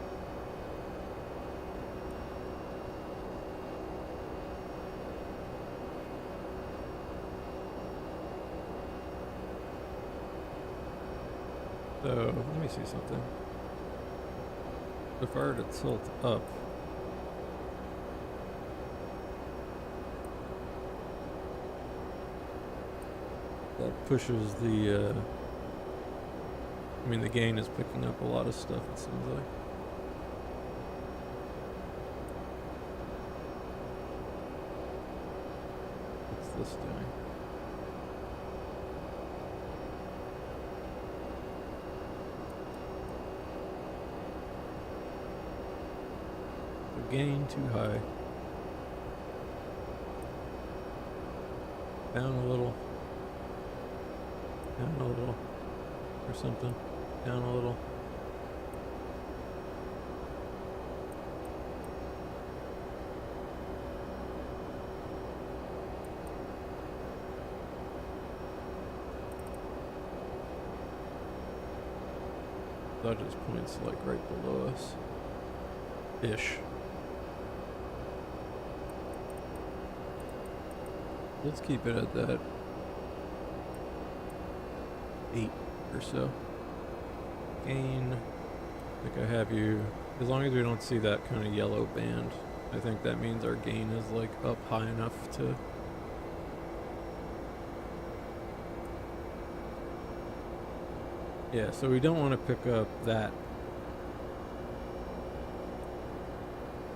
So let me see something. If I were to tilt up, that pushes the, I mean the gain is picking up a lot of stuff, it seems like. What's this doing? The gain too high. Down a little. Down a little, or something. Down a little. That just points like right below us. Ish. Let's keep it at that 8 or so. Gain, I think I have you, as long as we don't see that kind of yellow band, I think that means our gain is like up high enough to yeah, so we don't want to pick up that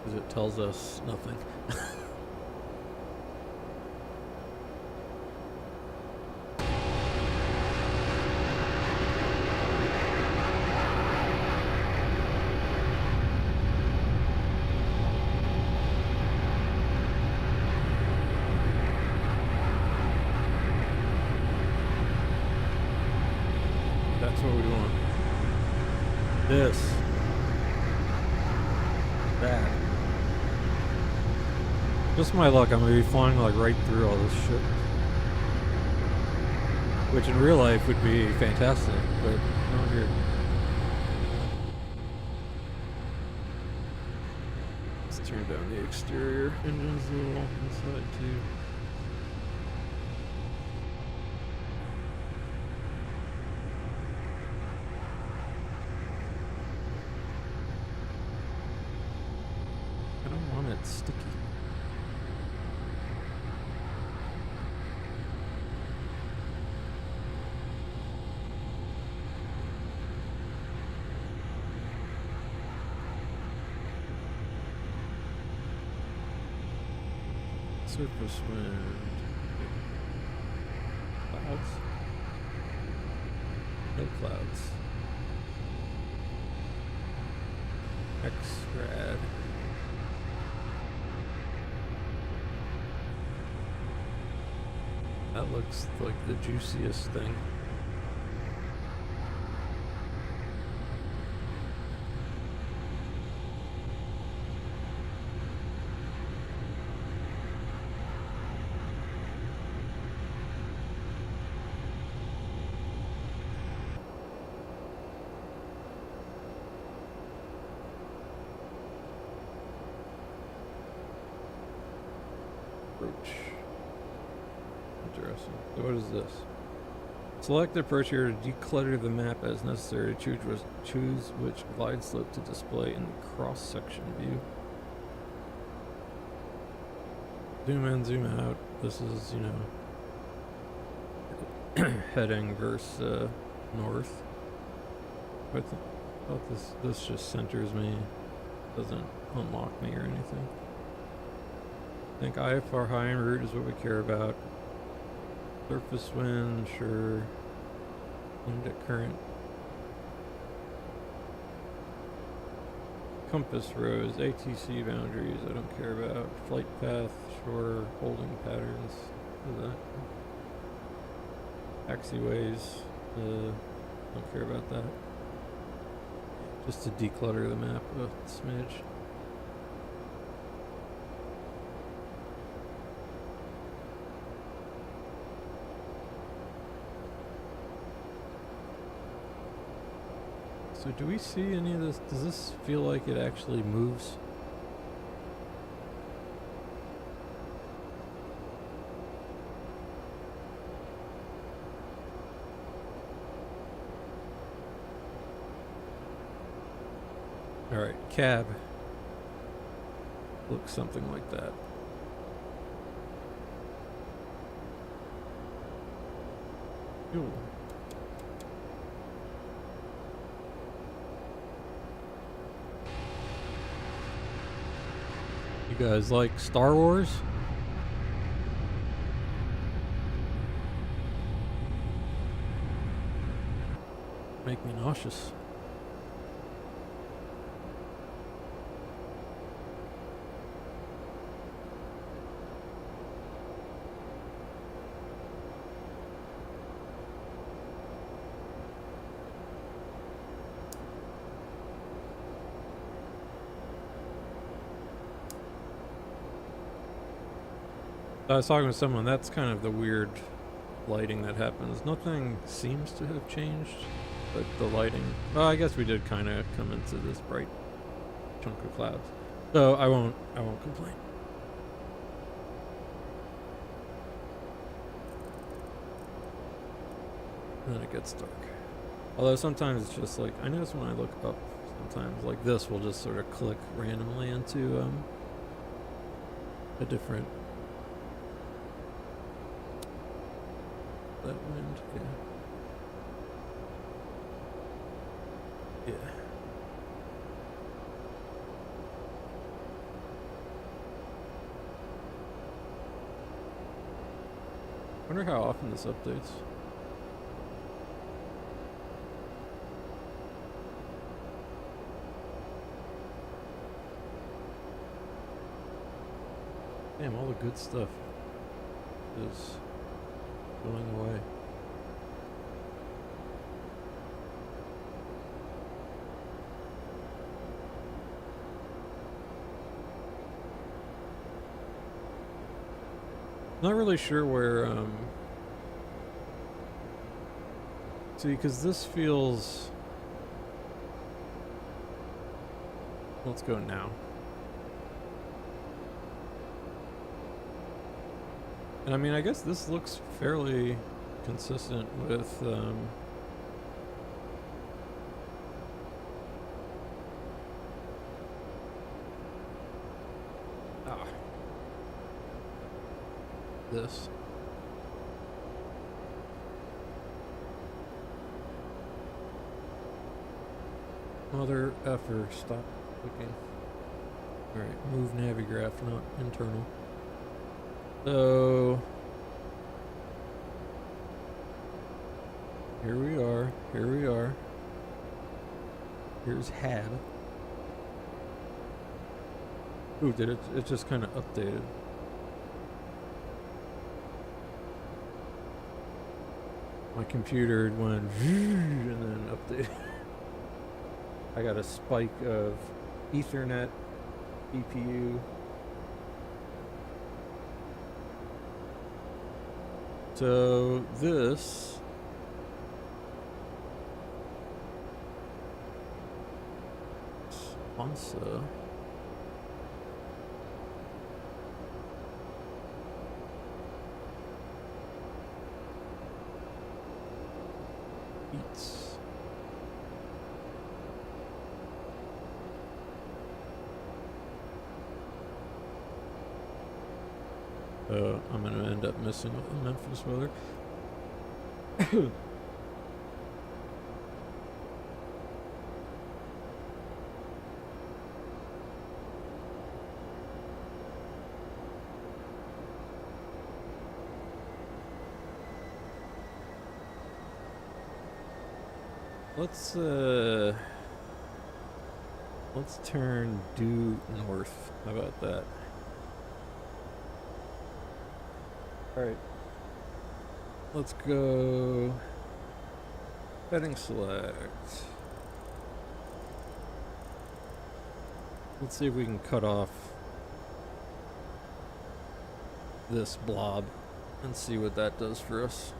because it tells us nothing. That's what we want. This. That. Just my luck, I'm gonna be flying like right through all this shit. Which in real life would be fantastic, but not here. Let's turn down the exterior. Engine's a little inside too. Sticky. Surface wind. Clouds? No clouds. X-rad. That looks like the juiciest thing. Approach. Interesting. So what is this? Select the approach here to declutter the map as necessary to choose which glide slope to display in the cross-section view. Zoom in, zoom out. This is, you know, heading versus north. But I thought this just centers me. Doesn't unlock me or anything. I think IFR high en route is what we care about. Surface wind, sure. Wind at current. compass rose, ATC boundaries, I don't care about. Flight path, shore, holding patterns, what is that? Taxiways, don't care about that. Just to declutter the map a smidge. So do we see any of this? Does this feel like it actually moves? Alright, cab. Looks something like that. Fuel. You guys like Star Wars? Make me nauseous. I was talking with someone, that's kind of the weird lighting that happens. Nothing seems to have changed, but the lighting... Well, I guess we did kind of come into this bright chunk of clouds. So I won't complain. And then it gets dark. Although sometimes it's just like, I notice when I look up, sometimes like this will just sort of click randomly into a different... That wind, yeah. Yeah. Wonder how often this updates. Damn, all the good stuff is going away. Not really sure where, see, because this feels... Let's go now. And I mean, I guess this looks fairly consistent with, this. Mother effer, stop clicking. Alright, move navigraph, not internal. So here we are, here we are. Here's HAB. Ooh, did it just kind of updated. My computer went and then updated. I got a spike of Ethernet CPU. So this Onsa eats. I'm gonna end up missing the Memphis weather. Let's Let's turn due north. How about that? Alright. Let's go heading select. Let's see if we can cut off this blob and see what that does for us.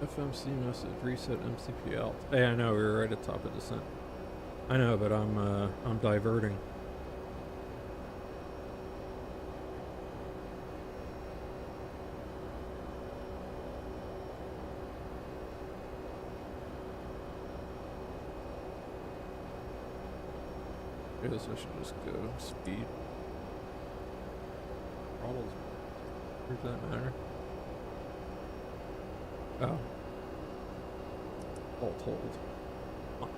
FMC message reset MCP alt. Hey, I know we were right at top of descent. I know, but I'm diverting. I guess I should just go speed. Throttles. Does that matter? Oh. Alt hold. Fuck.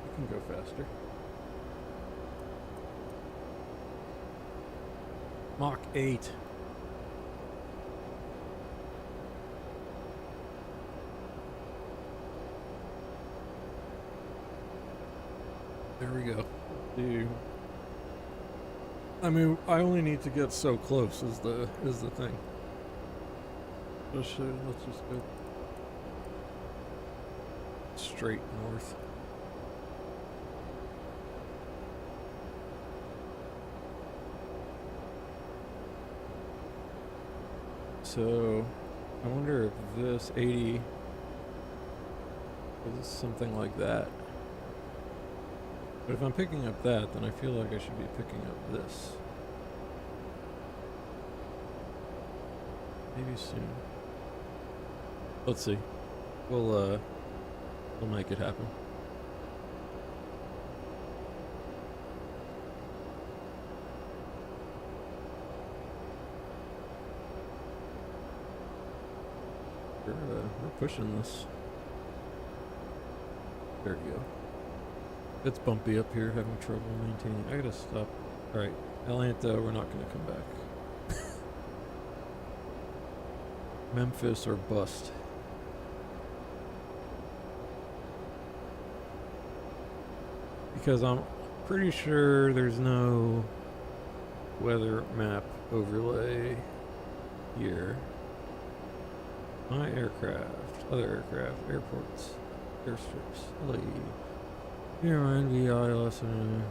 I can go faster. Mach 8. There we go. Dude. I mean, I only need to get so close is the thing. Let's just go straight north. So, I wonder if this 80 is something like that. But if I'm picking up that, then I feel like I should be picking up this. Maybe soon. Let's see. We'll make it happen. We're pushing this. There we go. It's bumpy up here, having trouble maintaining. I gotta stop. Alright, Atlanta, we're not gonna come back. Memphis or bust. Because I'm pretty sure there's no weather map overlay here. My aircraft, other aircraft, airports, airstrips, LAE. Airline, VI, lesson,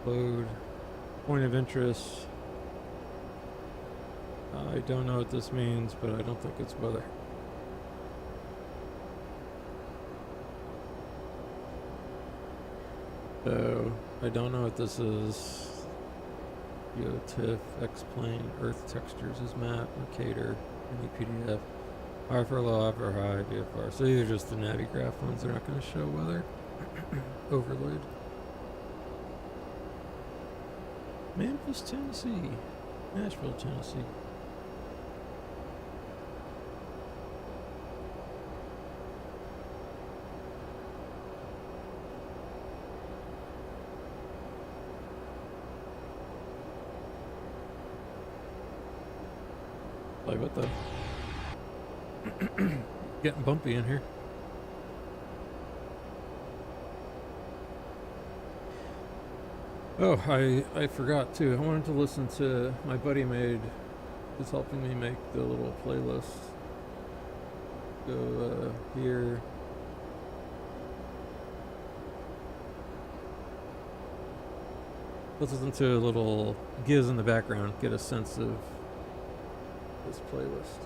load, point of interest. I don't know what this means, but I don't think it's weather. So, I don't know what this is. GeoTIFF, X-plane, Earth textures is map, Mercator, any PDF. High for low, high for high, VFR. So these are just the Navigraph ones. They're not going to show weather. Overlaid. Memphis, Tennessee. Nashville, Tennessee. Like what the? Getting bumpy in here. Oh, I forgot too. I wanted to listen to my buddy is helping me make the little playlist. Go here. Let's listen to a little GIZZ in the background, get a sense of this playlist.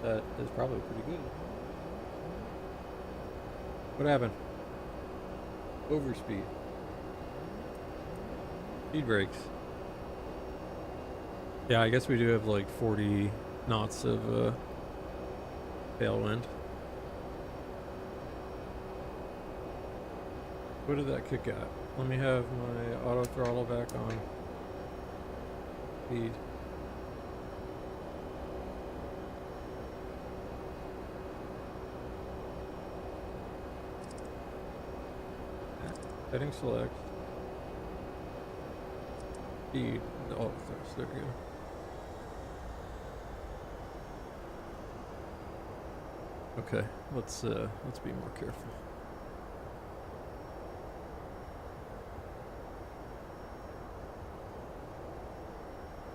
That is probably pretty good. What happened? Overspeed. Speed brakes. Yeah, I guess we do have like 40 knots of tailwind. what did that kick at? Let me have my auto throttle back on. Speed. Heading select. Speed. Oh, there we go. Okay, let's be more careful.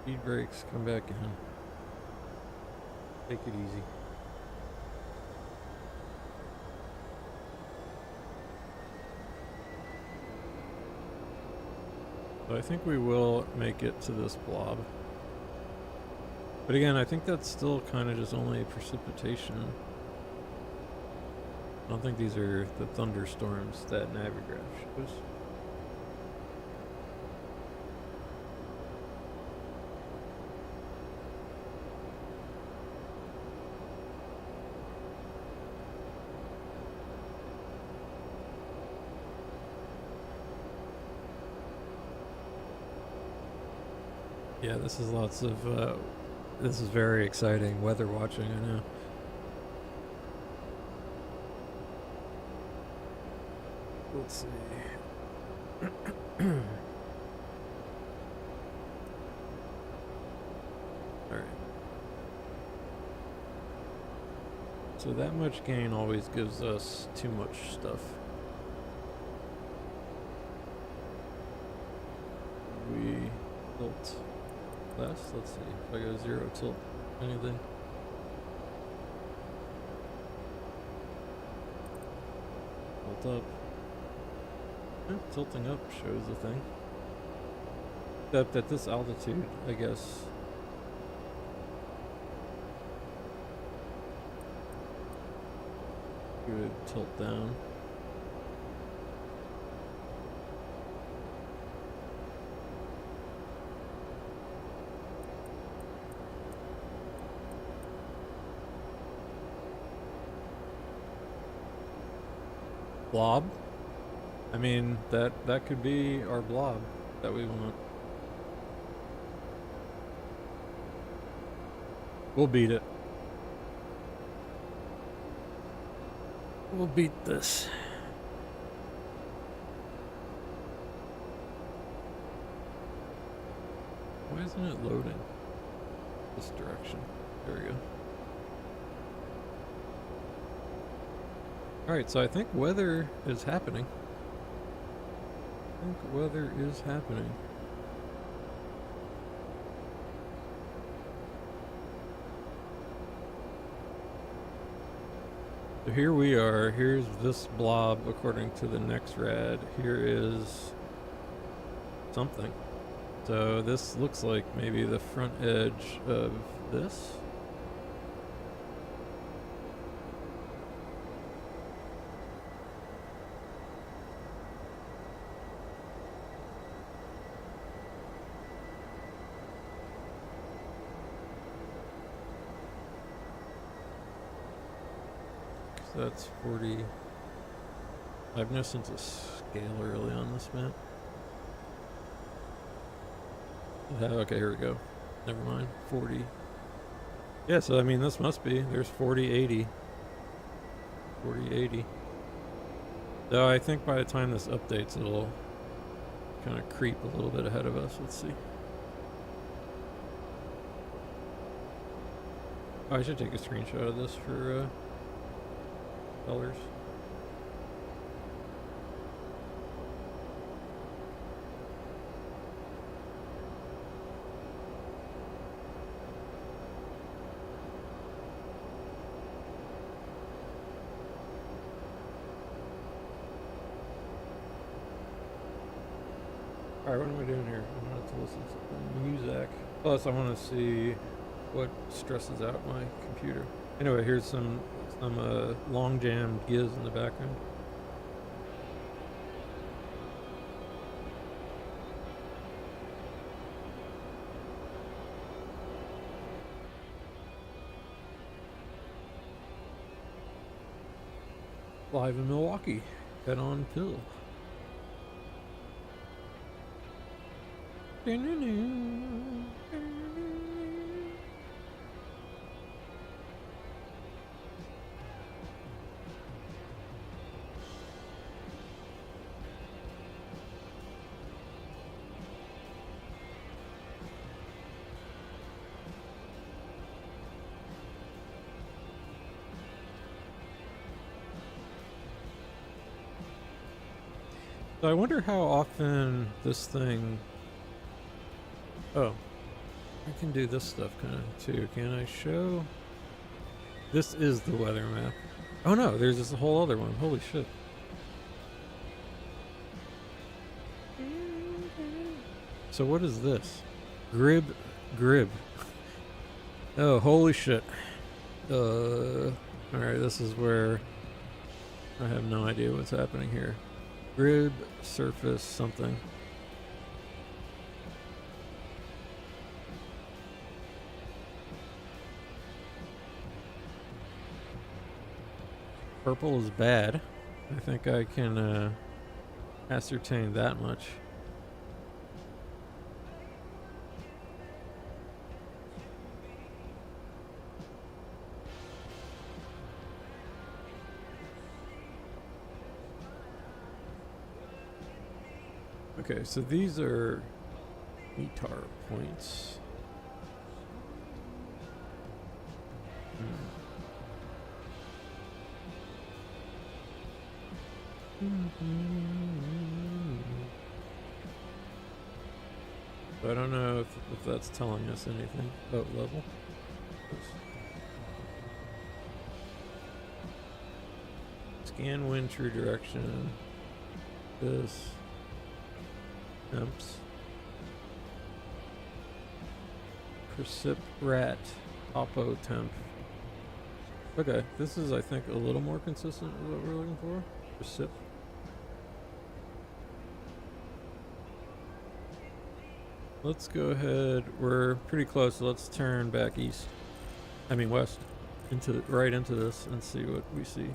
Speed brakes, come back in. Take it easy. So I think we will make it to this blob. But again, I think that's still kind of just only precipitation. I don't think these are the thunderstorms that Navigraph shows. Yeah, this is lots of, this is very exciting weather watching, I know. Let's see. Alright. So that much gain always gives us too much stuff. We tilt less, let's see, if I go 0 tilt anything. Tilt up. Tilting up shows the thing. Except at this altitude, I guess. You would tilt down. Blob? I mean, that could be our blob that we want. We'll beat it. We'll beat this. Why isn't it loading this direction? There we go. Alright, so I think weather is happening. Weather is happening. So here we are. Here's this blob according to the next rad. Here is something. So this looks like maybe the front edge of this. That's 40. I've no sense of scale early on this map. Okay, here we go. Never mind. 40. Yeah, so I mean, this must be. There's 40, 80. 40, 80. So I think by the time this updates, it'll kind of creep a little bit ahead of us. Let's see. Oh, I should take a screenshot of this for colors. Alright, what am I doing here? I'm going to listen to some music. Plus, I want to see what stresses out my computer. Anyway, here's some Longjams GIZZ in the background. Live in Milwaukee. Head on pill. So I wonder how often this thing... Oh, I can do this stuff kind of too. Can I show? This is the weather map. Oh no, there's this whole other one. Holy shit. So what is this? Grib. Oh, holy shit. Alright, this is where I have no idea what's happening here. Grid, surface, something. Purple is bad. I think I can ascertain that much. Okay, so these are METAR points. So I don't know if that's telling us anything. Boat level. Oops. Scan wind true direction. This. Temps. Precip rat. Oppo temp. Okay, this is I think a little more consistent with what we're looking for. Precip. Let's go ahead. We're pretty close. So let's turn back east. I mean west. Right into this and see what we see.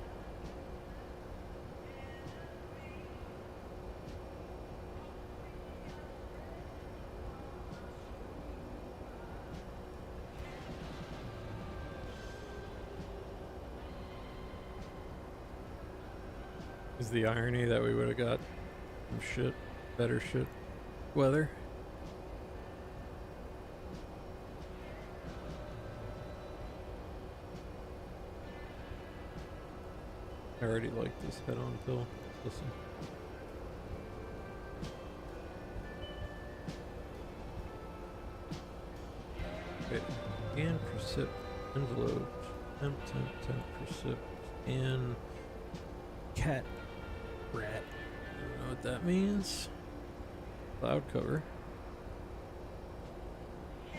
Is the irony that we would have got some better shit weather. I already like this head-on pill. Listen. Okay. And precip envelope. Temp precip. And cat rat. I don't know what that means. Cloud cover.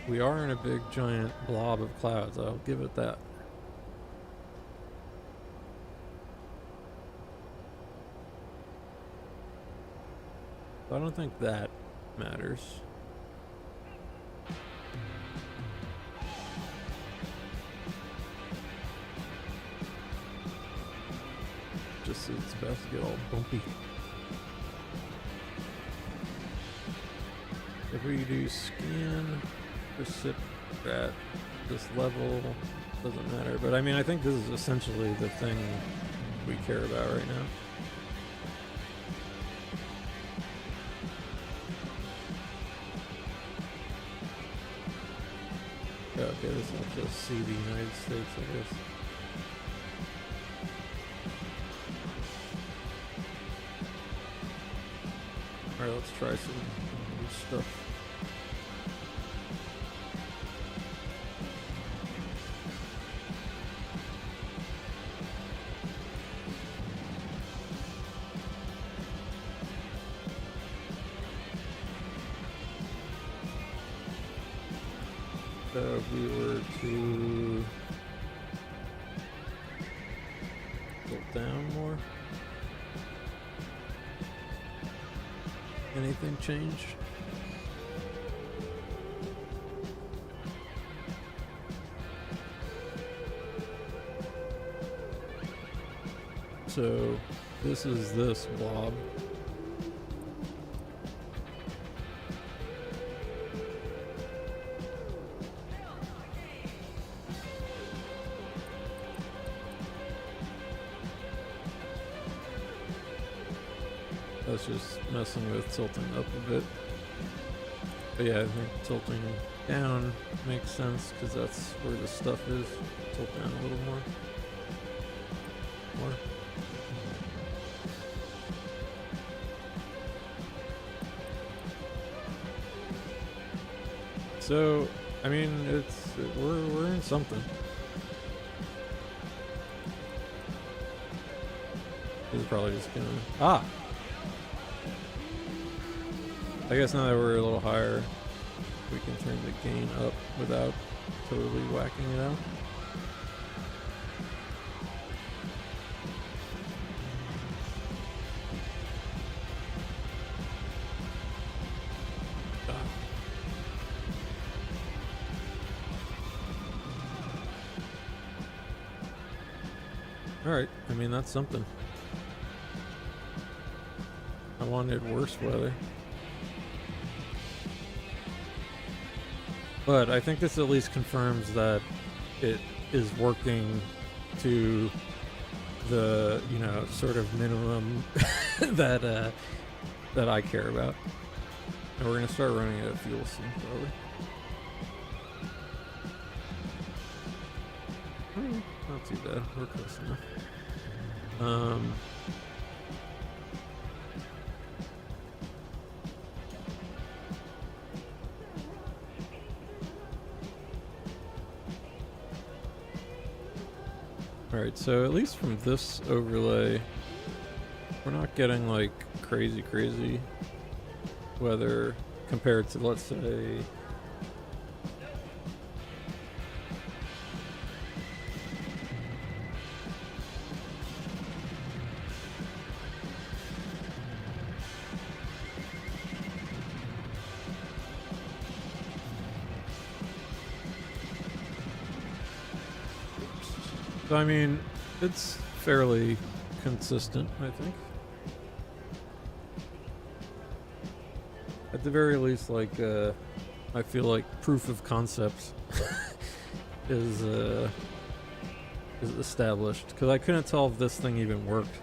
We are in a big giant blob of clouds. I'll give it that. I don't think that matters. Just it's about to get all bumpy. If we do scan, precip at this level, doesn't matter. But I mean, I think this is essentially the thing we care about right now. Okay, this will just see the United States, I guess. Alright, let's try some new stuff. So if we were to go down more, anything change? So this is this blob. That's just messing with tilting up a bit. But yeah, I think tilting down makes sense because that's where the stuff is. Tilt down a little more. More. So, I mean, we're in something. This is probably just gonna I guess now that we're a little higher, we can turn the gain up without totally whacking it out. Alright, I mean, that's something. I wanted worse weather. But I think this at least confirms that it is working to the, you know, sort of minimum that I care about. And we're gonna start running out of fuel soon, probably. Not too bad. We're close enough. Alright, so at least from this overlay, we're not getting like crazy weather compared to, let's say, so I mean, it's fairly consistent, I think. At the very least, like, I feel like proof of concept is established, because I couldn't tell if this thing even worked.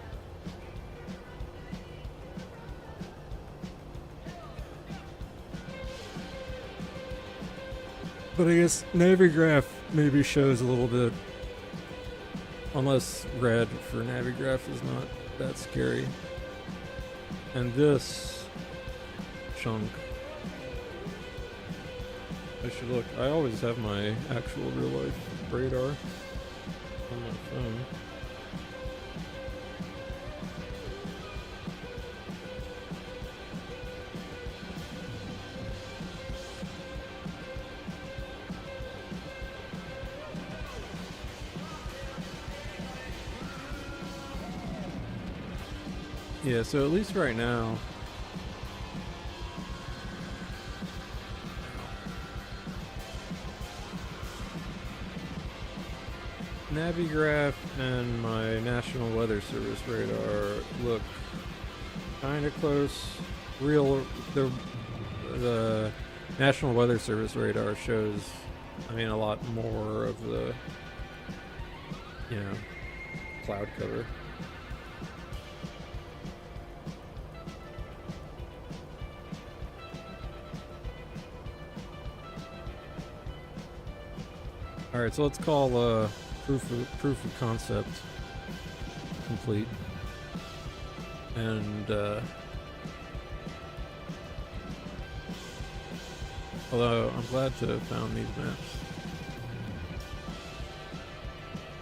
But I guess Navigraph maybe shows a little bit. Unless red for Navigraph is not that scary. And this chunk, I should look. I always have my actual real life radar on my phone. Yeah, so at least right now, Navigraph and my National Weather Service radar look kind of close. The National Weather Service radar shows, I mean, a lot more of the, you know, cloud cover. Alright, so let's call proof of concept complete. And although I'm glad to have found these maps.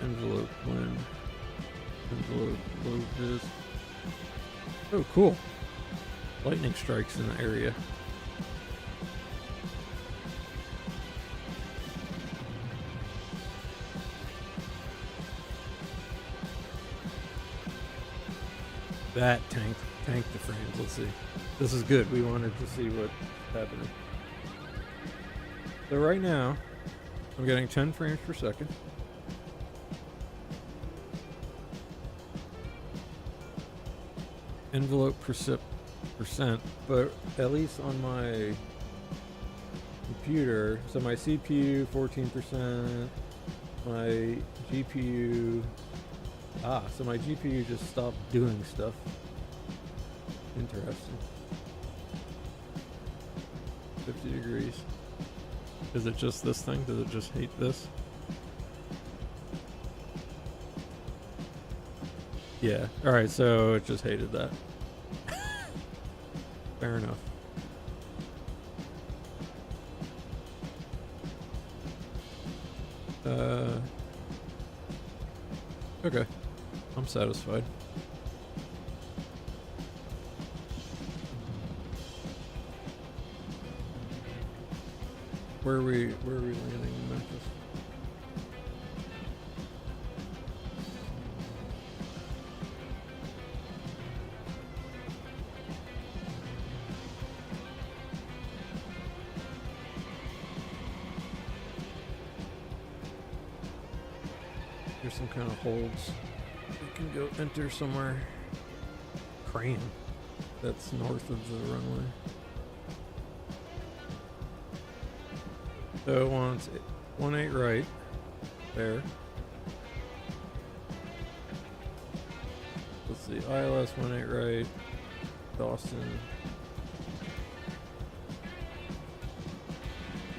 Envelope when envelope load GIZZ. Oh, cool. Lightning strikes in the area. That tanked the frames. Let's see. This is good. We wanted to see what's happening. So right now, I'm getting 10 frames per second. Envelope percent, but at least on my computer, so my CPU 14%, my GPU, so my GPU just stopped doing stuff Interesting. 50 degrees. Is it just this thing? Does it just hate this? Yeah. Alright, so it just hated that. Fair enough. Okay. I'm satisfied. Where are we landing in Memphis? There's some kind of holds. We can go enter somewhere. Crane. That's north of the runway. So it wants 18 right there. Let's see, ILS 18 right, Dawson.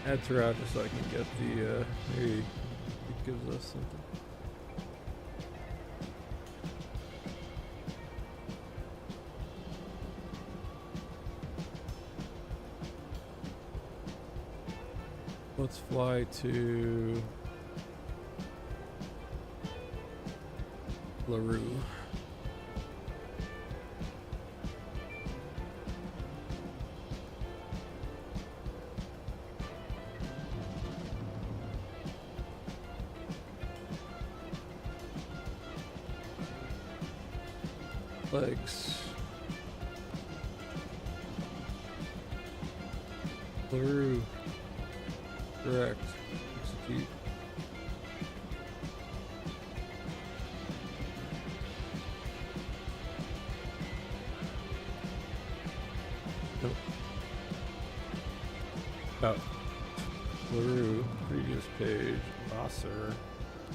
Add to route just so I can get the, maybe it gives us something. Let's fly to LaRue. Legs. LaRue. Correct. Execute. Nope. Oh. LaRue. Previous page. Vassar.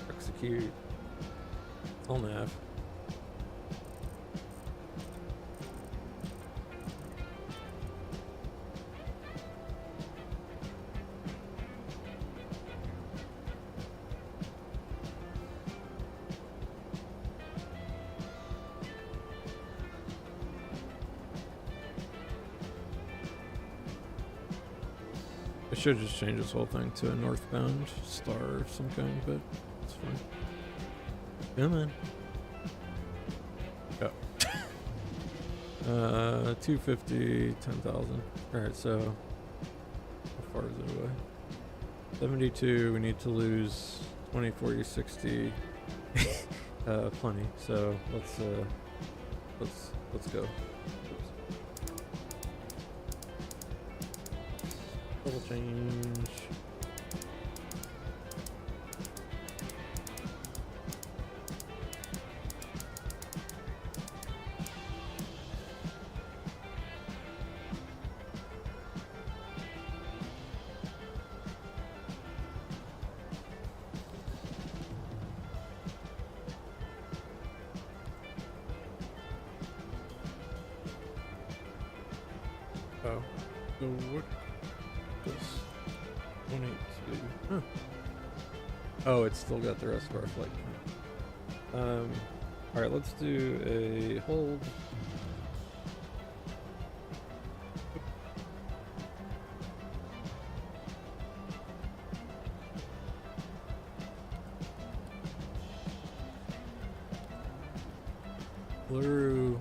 Execute. Full nav. I should just change this whole thing to a northbound star of some kind, but it's fine. Come on. Oh. 250, 10,000. Alright, so how far is it away? 72, we need to lose 20, 40, 60. Plenty. So let's go. Double change. Oh, so what? This 182. Huh. Oh, it's still got the rest of our flight plan. Alright, let's do a hold. LaRue.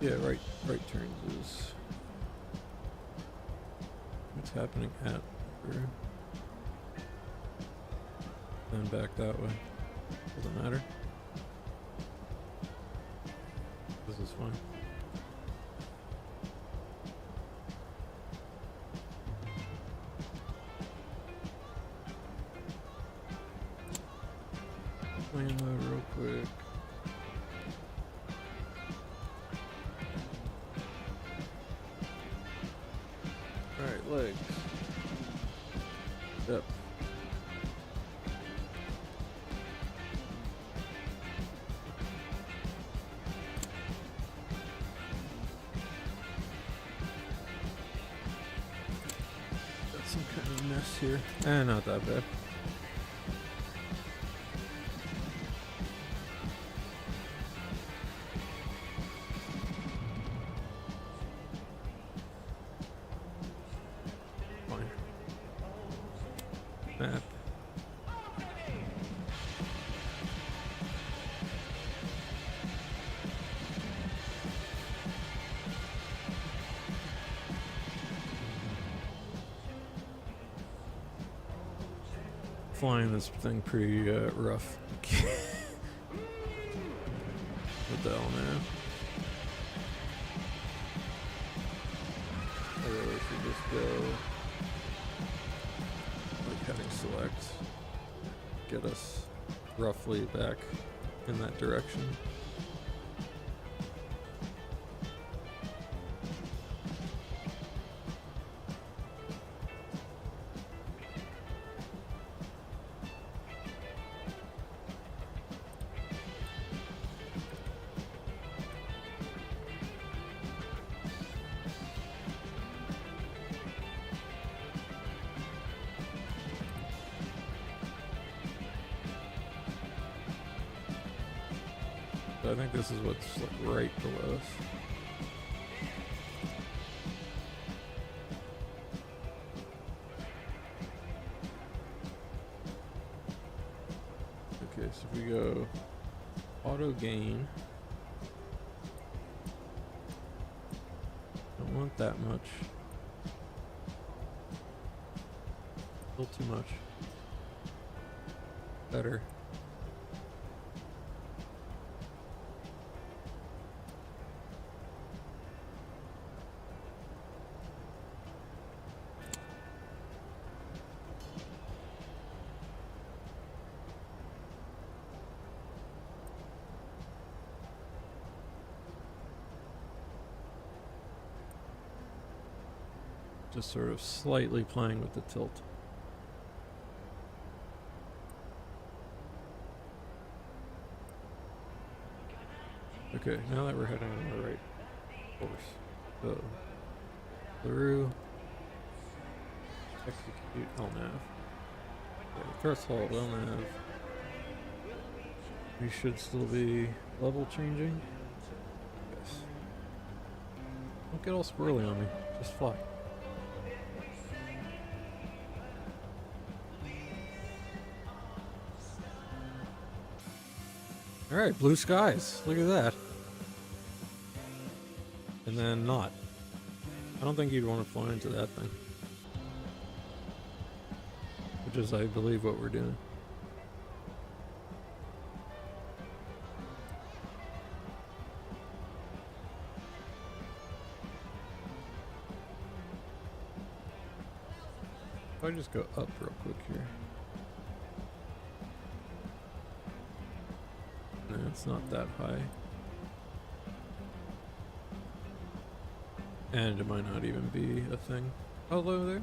Yeah, right turns is what's happening at LaRue. And back that way. Doesn't matter. This is fine. Plan mode real quick. Alright, legs. Yep. mess here. Not that bad. Fine. Map. Flying this thing pretty rough. What the hell, man? I really should just go like heading select, get us roughly back in that direction. I think this is what's like right below us. Okay, so if we go auto gain, don't want that much. Still too much. Better. Just sort of slightly playing with the tilt. Okay, now that we're heading on the right course, so through execute LNAV. Okay, thrust hold LNAV. We should still be level changing. Yes. Don't get all squirrely on me. Just fly. Alright, blue skies. Look at that. And then not. I don't think you'd want to fly into that thing. Which is, I believe, what we're doing. If I just go up real quick here. No, it's not that high. And it might not even be a thing. Hello there.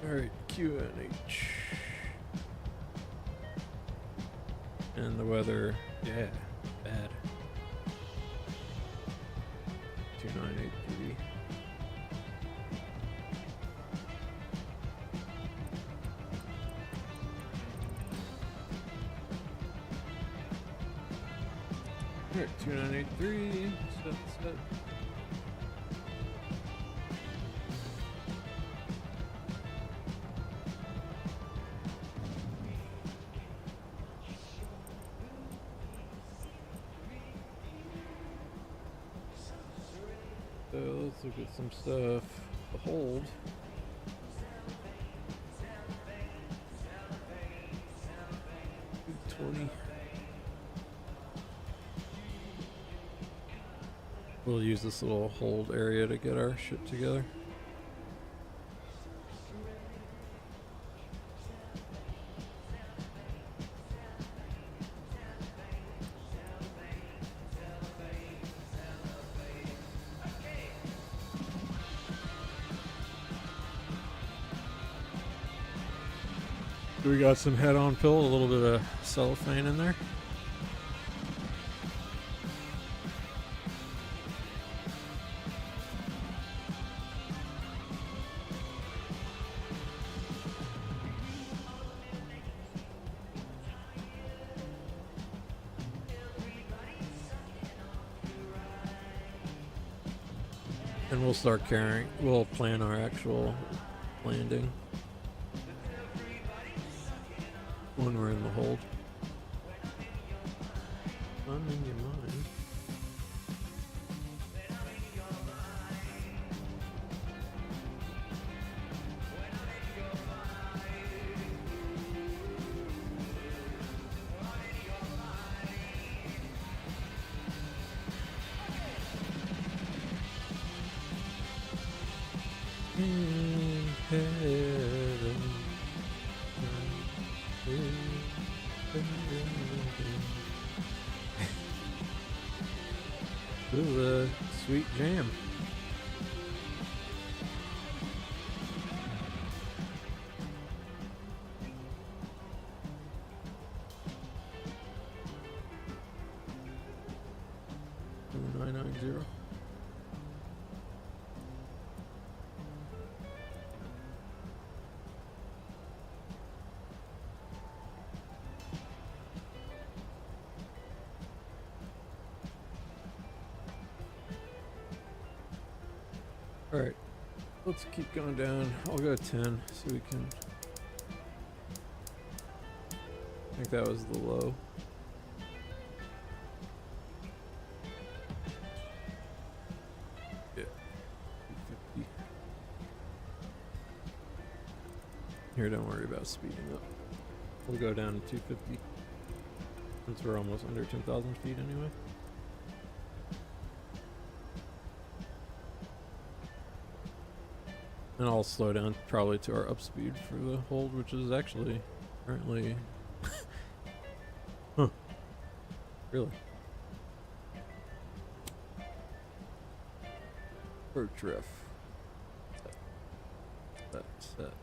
Alright, QNH. And the weather, yeah, bad. 2983. Alright, 2983, set. So let's look at some stuff to hold. $220. We'll use this little hold area to get our ship together. We got some head-on pill, a little bit of cellophane in there. And we'll start carrying, we'll plan our actual landing when we're in the hold. I'm in your mind. In heaven, this is a sweet jam. Oh, 990. Alright, let's keep going down. I'll go 10 so we can. I think that was the low. Yeah. 250. Here, don't worry about speeding up. We'll go down to 250 since we're almost under 10,000 feet anyway. And I'll slow down probably to our up speed for the hold, which is actually currently. Huh. Really? Bird drift. That's that.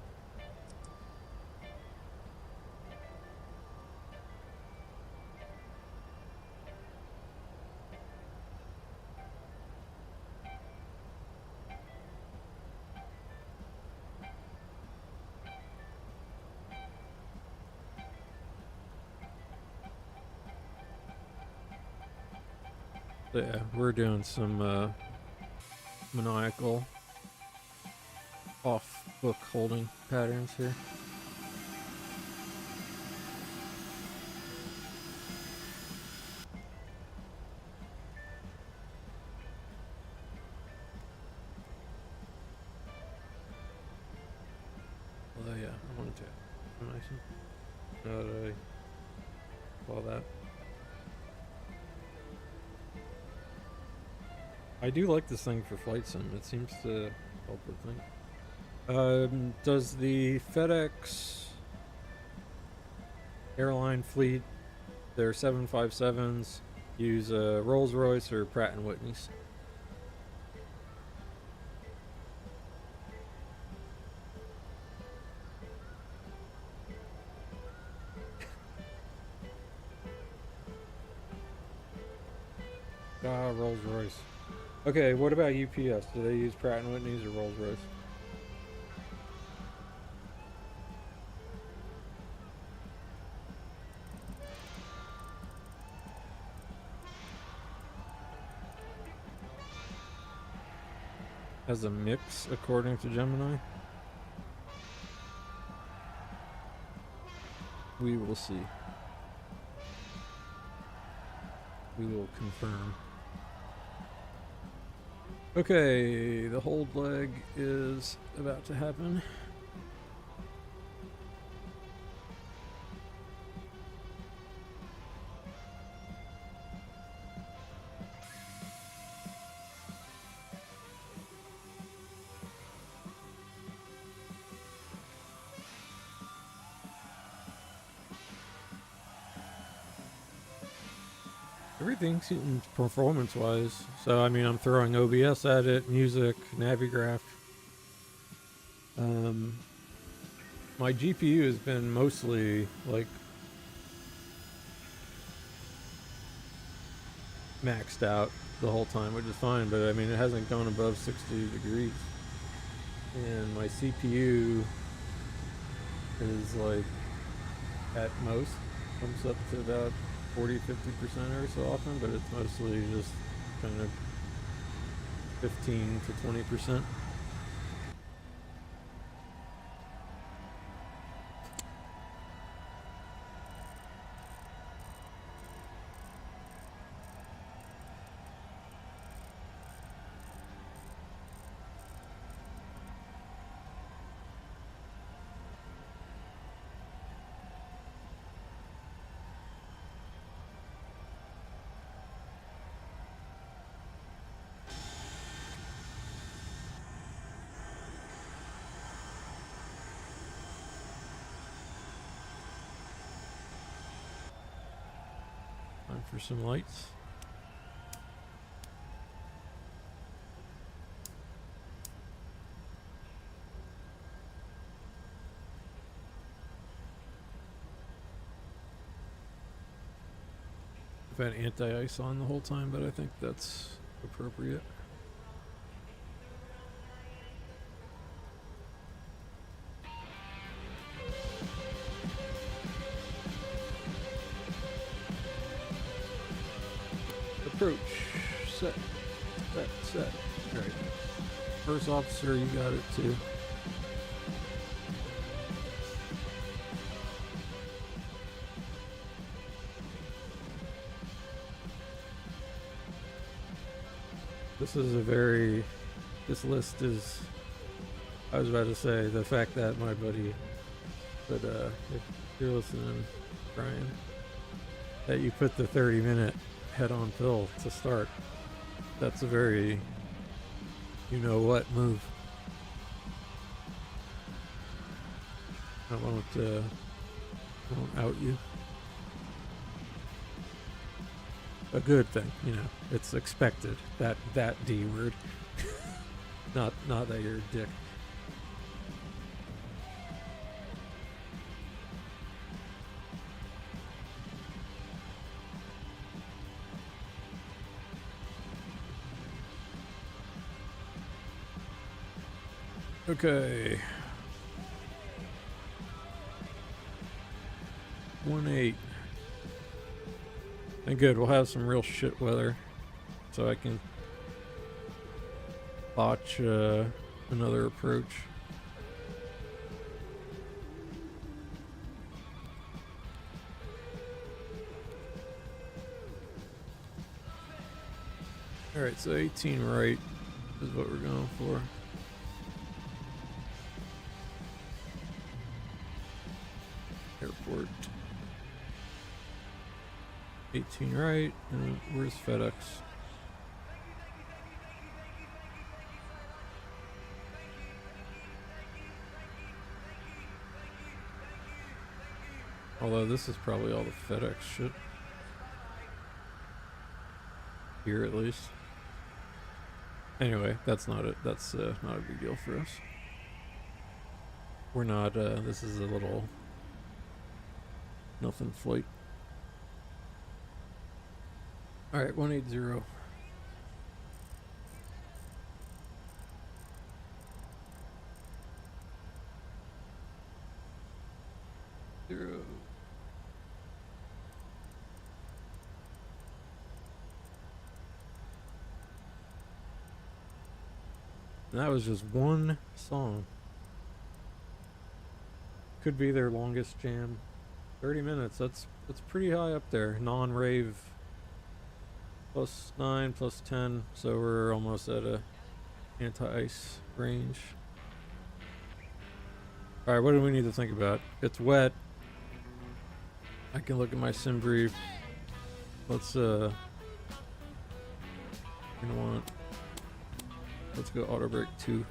Yeah, we're doing some maniacal off-book holding patterns here. Oh yeah, I wanted to. Nice. How did I call that? I do like this thing for flight sim. It seems to help with things. Does the FedEx airline fleet, their 757s, use Rolls-Royce or Pratt & Whitney's? Ah, Rolls-Royce. Okay, what about UPS? Do they use Pratt & Whitney's or Rolls-Royce? As a mix, according to Gemini? We will see. We will confirm. Okay, the hold leg is about to happen. Everything seems performance-wise. So, I mean, I'm throwing OBS at it, music, Navigraph. My My GPU has been mostly like maxed out the whole time, which is fine, but I mean it hasn't gone above 60 degrees. And my CPU is like at most comes up to about 40-50% every so often, but it's mostly just kind of 15 to 20%. Time for some lights. I've had anti-ice on the whole time, but I think that's appropriate. Approach. Set. Right. First officer, you got it too. This list is, I was about to say, the fact that my buddy, but if you're listening, Brian, that you put the 30-minute head-on fill to start, that's a very, you know what, move. I won't out you. A good thing, you know. It's expected. That D word. not that you're a dick. Okay. 1-8. And good, we'll have some real shit weather, so I can botch another approach. Alright, so 18 right is what we're going for. Airport. 18 right, and where's FedEx? Although this is probably all the FedEx shit. Here at least. Anyway, that's not it. That's not a big deal for us. We're not, this is a little nothing flight. Alright, 180. 0. And that was just one song. Could be their longest jam. 30 minutes, that's pretty high up there. Non-rave. +9, +10, so we're almost at a anti-ice range. Alright, what do we need to think about? It's wet. I can look at my sim brief. Let's let's go auto brake 2.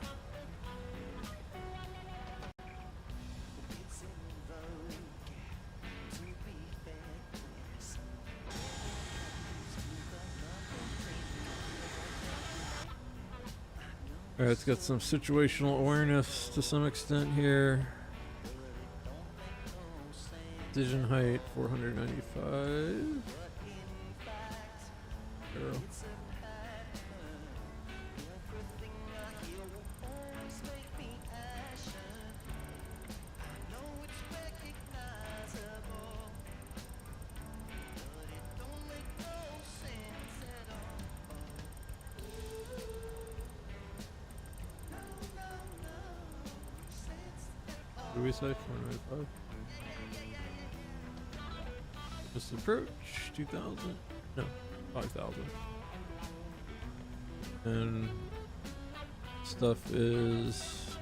Alright, it's got some situational awareness to some extent here. Decision height 495. Arrow. What do we say? 495. Just approach 2,000. No, 5,000. And stuff is.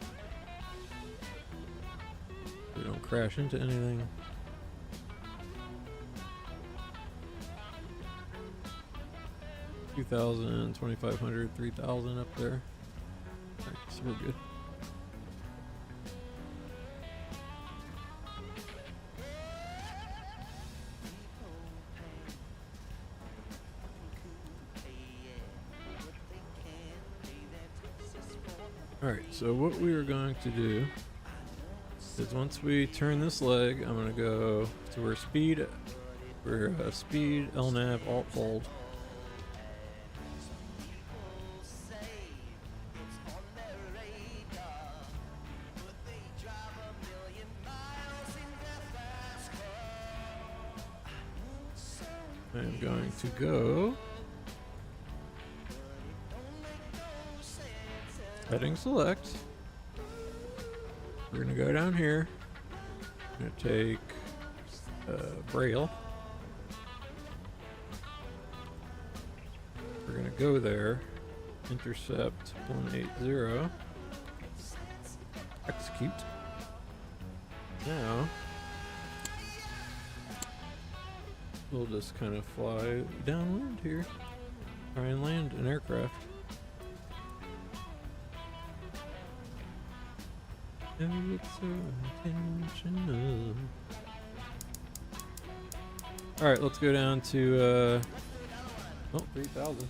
We don't crash into anything. $2,000, 2,500, 3,000 up there. Alright, so we're good. Alright, so what we are going to do is once we turn this leg, I'm going to go to where speed, speed, LNAV, alt hold. I'm going to go heading select. We're gonna go down here. I'm gonna take Braille. We're gonna go there. Intercept 180. Execute. Now we'll just kind of fly downwind here. Try and land an aircraft. Oh, it's so intentional. Alright, let's go down to 3,000.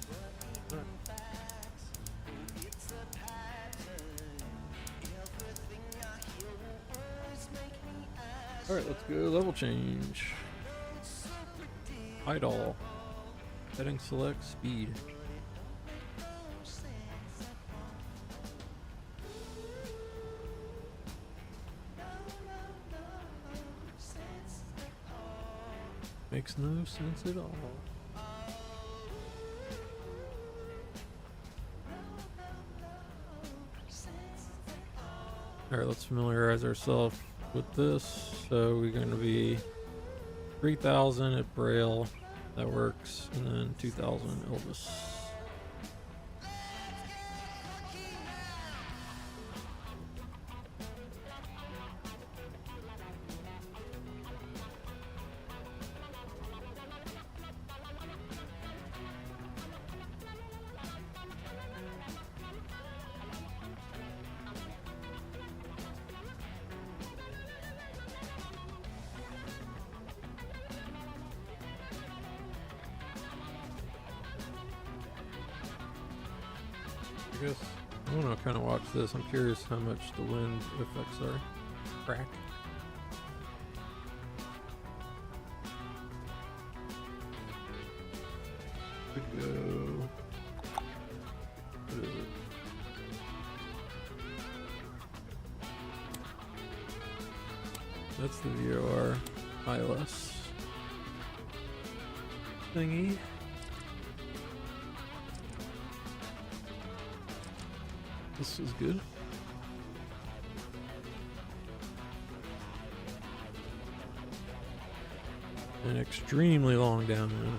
Alright, let's go level change. Idle. Heading select speed. Makes no sense at all. Alright, let's familiarize ourselves with this. So we're going to be 3,000 at Braille. That works. And then 2,000 Elvis. I guess I want to kind of watch this. I'm curious how much the wind effects are. Crack. Could go. What is it? That's the VOR ILS thingy. This is good. An extremely long downwind.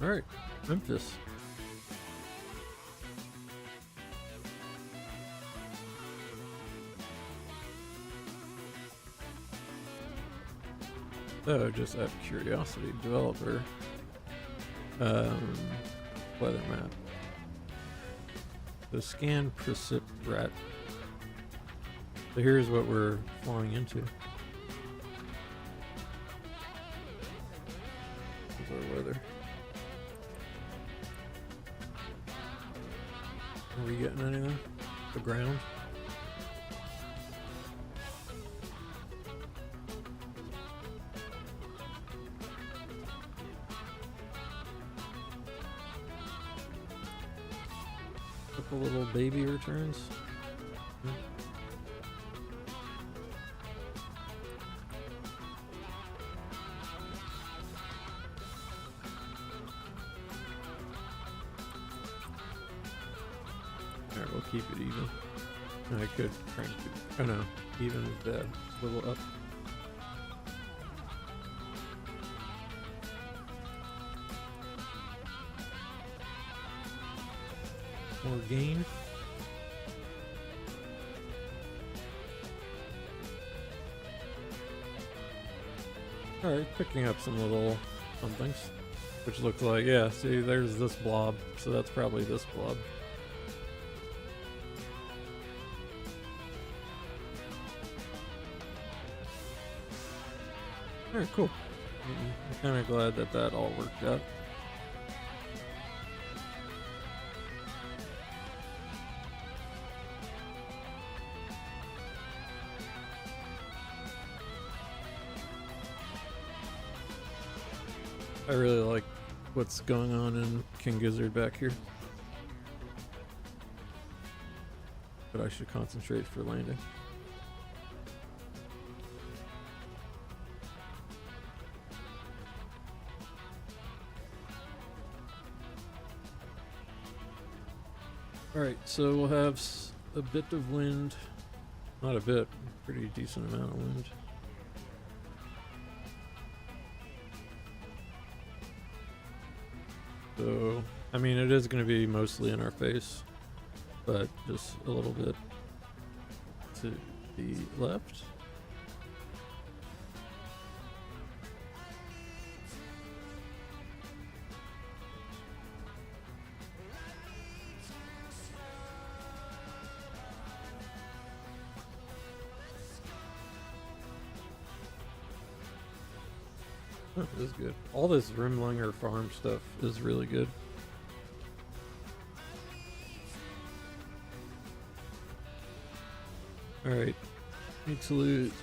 All right, Memphis. So, just out of curiosity, developer, weather map. So scan precip rat. So here's what we're flying into. our weather. Are we getting anything? The ground? Couple little baby returns. Alright, we'll keep it even. I could crank it. Oh no, even is bad. A little up. More gain. Alright, picking up some little somethings. Which looks like, yeah, see, there's this blob. So that's probably this blob. Alright, cool. I'm kind of glad that that all worked out. I really like what's going on in King Gizzard back here. But I should concentrate for landing. Alright, so we'll have a bit of wind. Not a bit, pretty decent amount of wind. So, I mean, it is going to be mostly in our face, but just a little bit to the left. Oh, this is good. All this Rimlinger farm stuff is really good. Alright. Need to lose.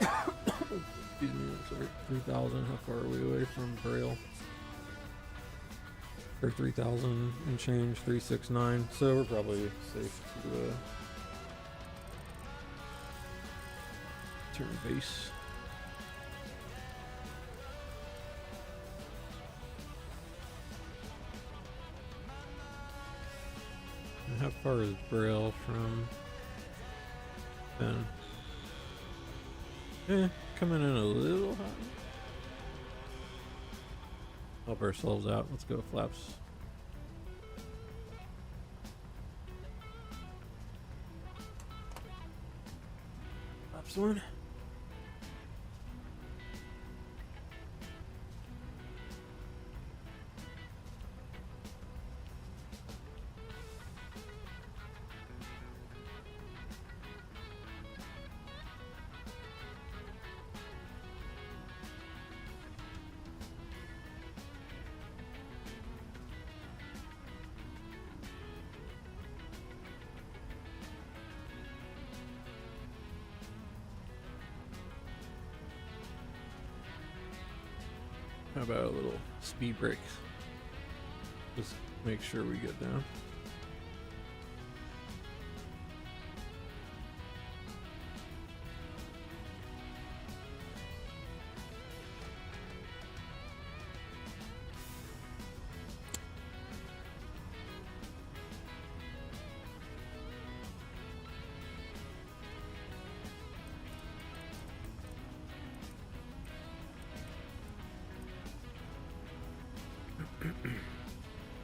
Excuse me, I'm sorry. 3,000. How far are we away from Braille? Or 3,000 and change. 369. So we're probably safe to turn base. How far is Braille from Ben? Coming in a little hot. Help ourselves out. Let's go flaps. Flaps one. How about a little speed brake? Just make sure we get down.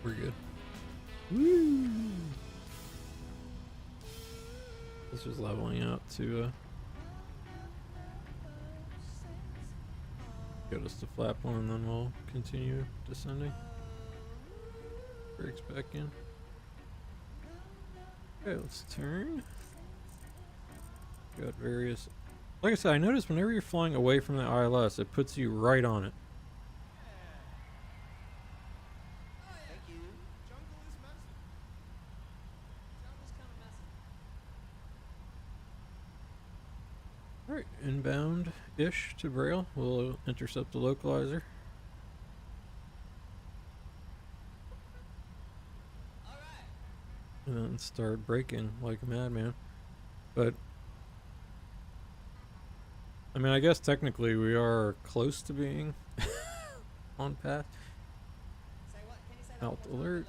We're good. Woo! This was leveling out to get us to flap one, and then we'll continue descending. Brakes back in. Okay, let's turn. Got various. Like I said, I noticed whenever you're flying away from the ILS, it puts you right on it. Alright, inbound-ish to Braille. We'll intercept the localizer. And then start braking like a madman. But I mean, I guess technically we are close to being on path. Alt alert.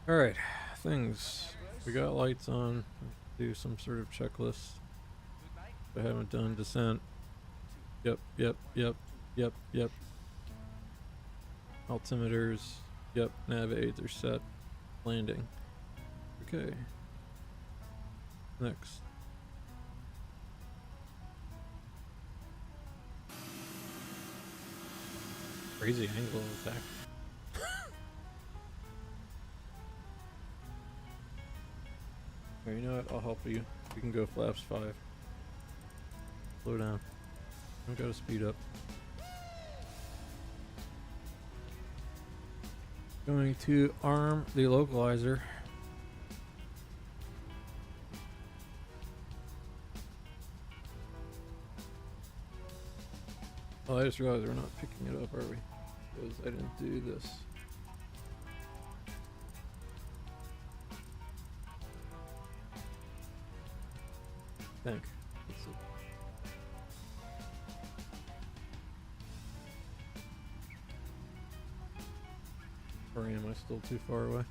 Alright, things. We got lights on. Do some sort of checklist. I haven't done descent. Yep. Altimeters. Yep, nav aids are set. Landing. Okay. Next. Crazy angle of attack. You know what? I'll help you. We can go flaps 5. Slow down. Don't gotta speed up. Going to arm the localizer. Oh, I just realized we're not picking it up, are we? Because I didn't do this. I think. That's it. Or am I still too far away?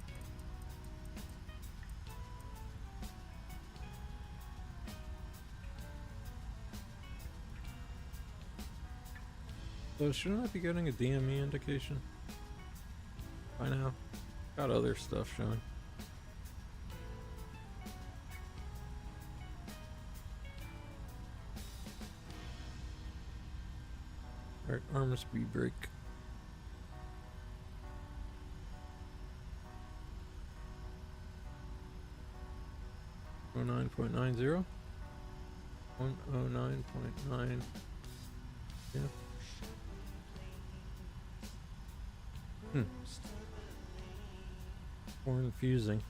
So shouldn't I be getting a DME indication by now? Got other stuff showing. Alright, armor speed brake. Oh 9.90. 109.9. Yeah. Horn fusing.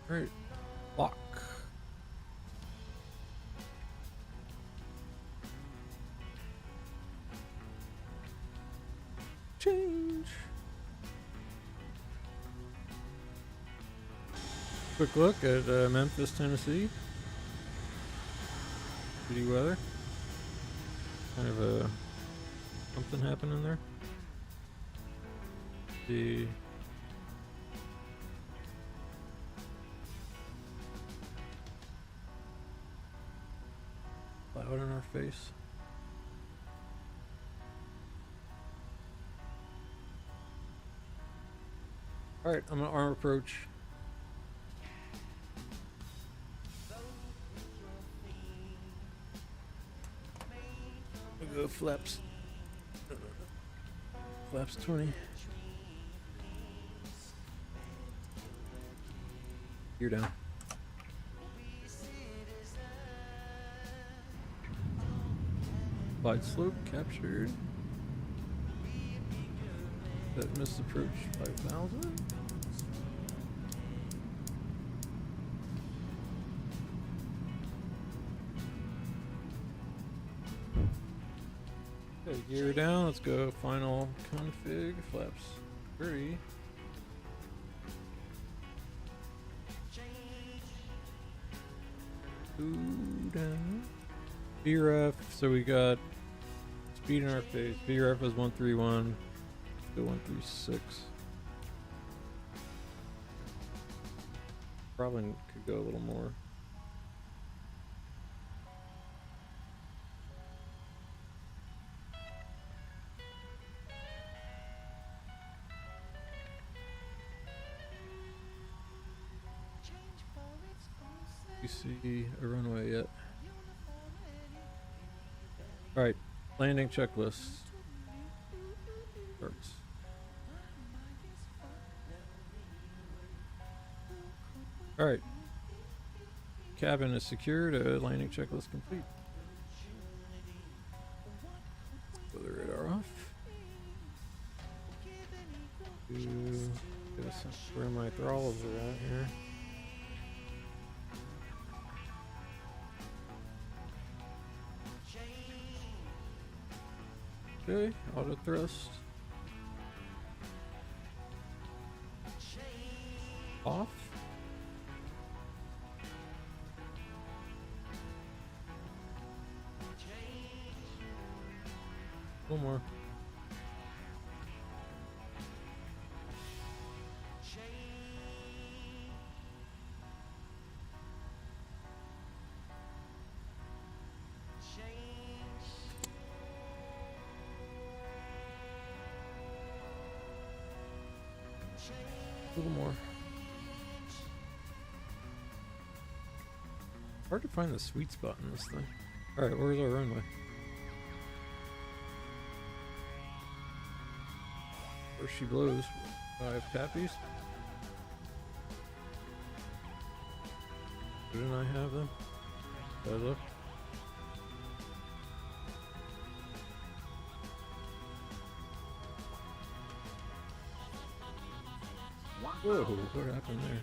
Right. Lock. Change. Quick look at Memphis, Tennessee. Shitty weather. Kind of a something happening there. The cloud in our face. Alright, I'm gonna arm approach. We'll go flaps. Flaps 20. You're down. Glide slope captured. That missed approach 5,000. Okay, gear down. Let's go final config. Flaps 30. Down. VREF, so we got speed in our face. VREF is 131. Let's go 136. Probably could go a little more. You see a runway yet? Alright, landing checklist. Starts. Alright. Cabin is secured, landing checklist complete. Put the radar off. Get a sense where my throttles are at here. Okay, auto thrust. Off. One more. A little more. Hard to find the sweet spot in this thing. Alright, where's our runway? Where she blows. 5 tappies. Didn't I have them? Did I look? Whoa, what happened there?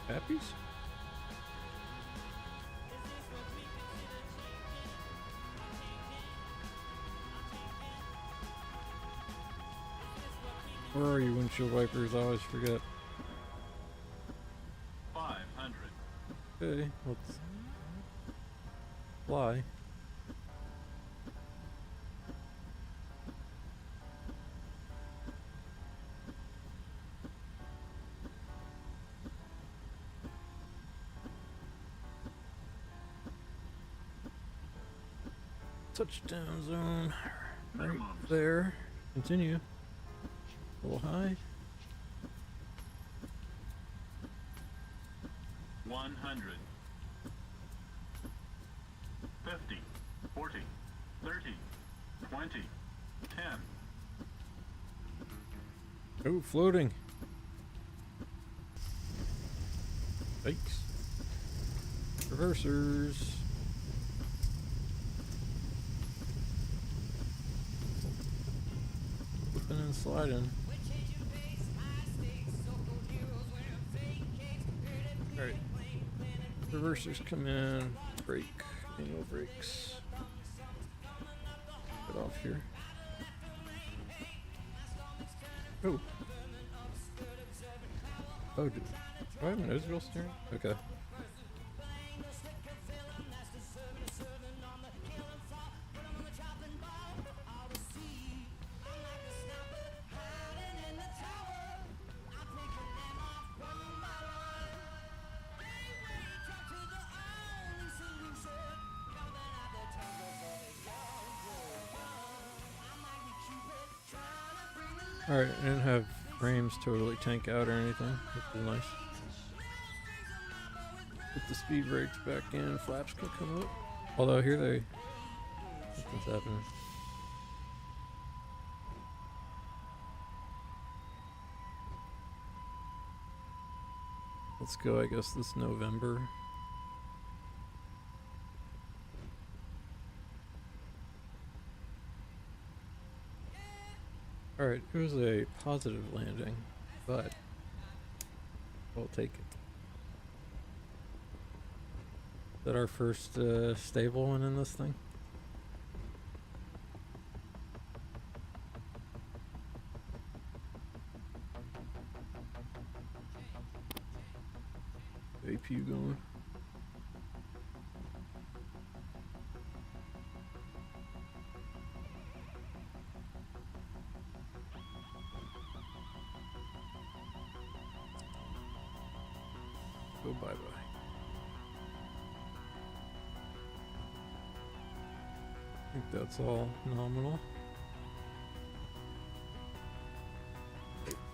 Tappies? Where are you, windshield wipers? I always forget. 500. Okay, let's fly. Touchdown zone right there. Continue. A little high. 100. 50. 40. 30. 20. 10. Oh, floating. Yikes. Reversers. Flipping and sliding. Alright. Reversers come in. Brake. Manual brakes. Get off here. Oh. Oh, do I have a nose wheel steering? Okay. Alright, I didn't have frames totally tank out or anything, which is nice. Put the speed brakes back in, flaps can come up. Although here they... Something's happening. Let's go, I guess, this November. Alright, it was a positive landing, but we'll take it. Is that our first stable one in this thing? APU going. go bye-bye. I think that's all nominal.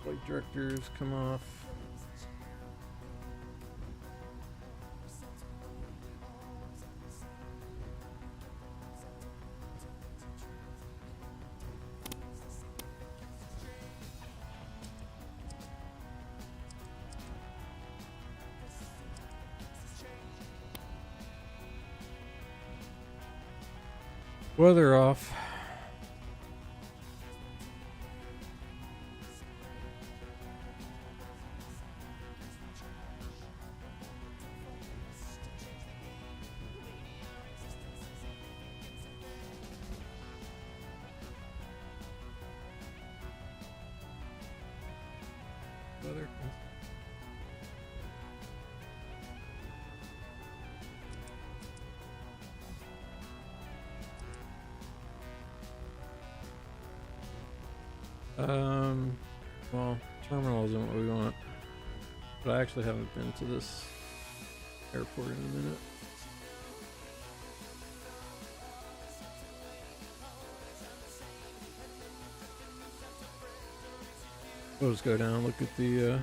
Flight directors come off. Weather off. Weather. Well, terminal isn't what we want, but I actually haven't been to this airport in a minute. We'll just go down and look at the,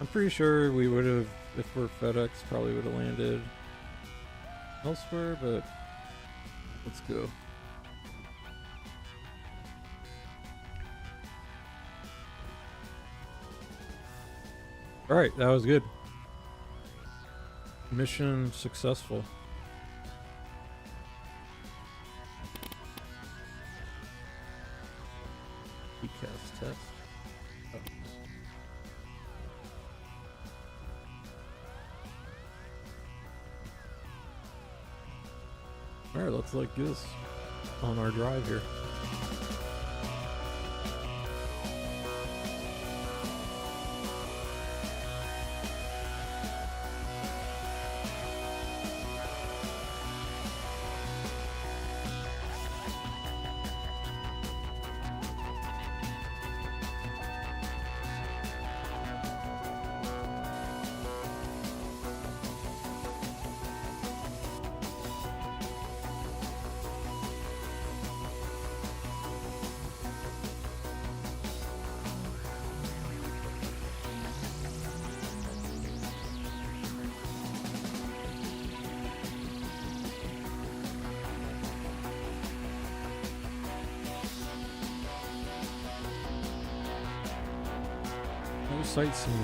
I'm pretty sure we would have, if we're FedEx, probably would have landed elsewhere, but let's go. Alright, that was good. Mission successful. ECAS test. Oh. Alright, let's like this on our drive here. No sightseeing.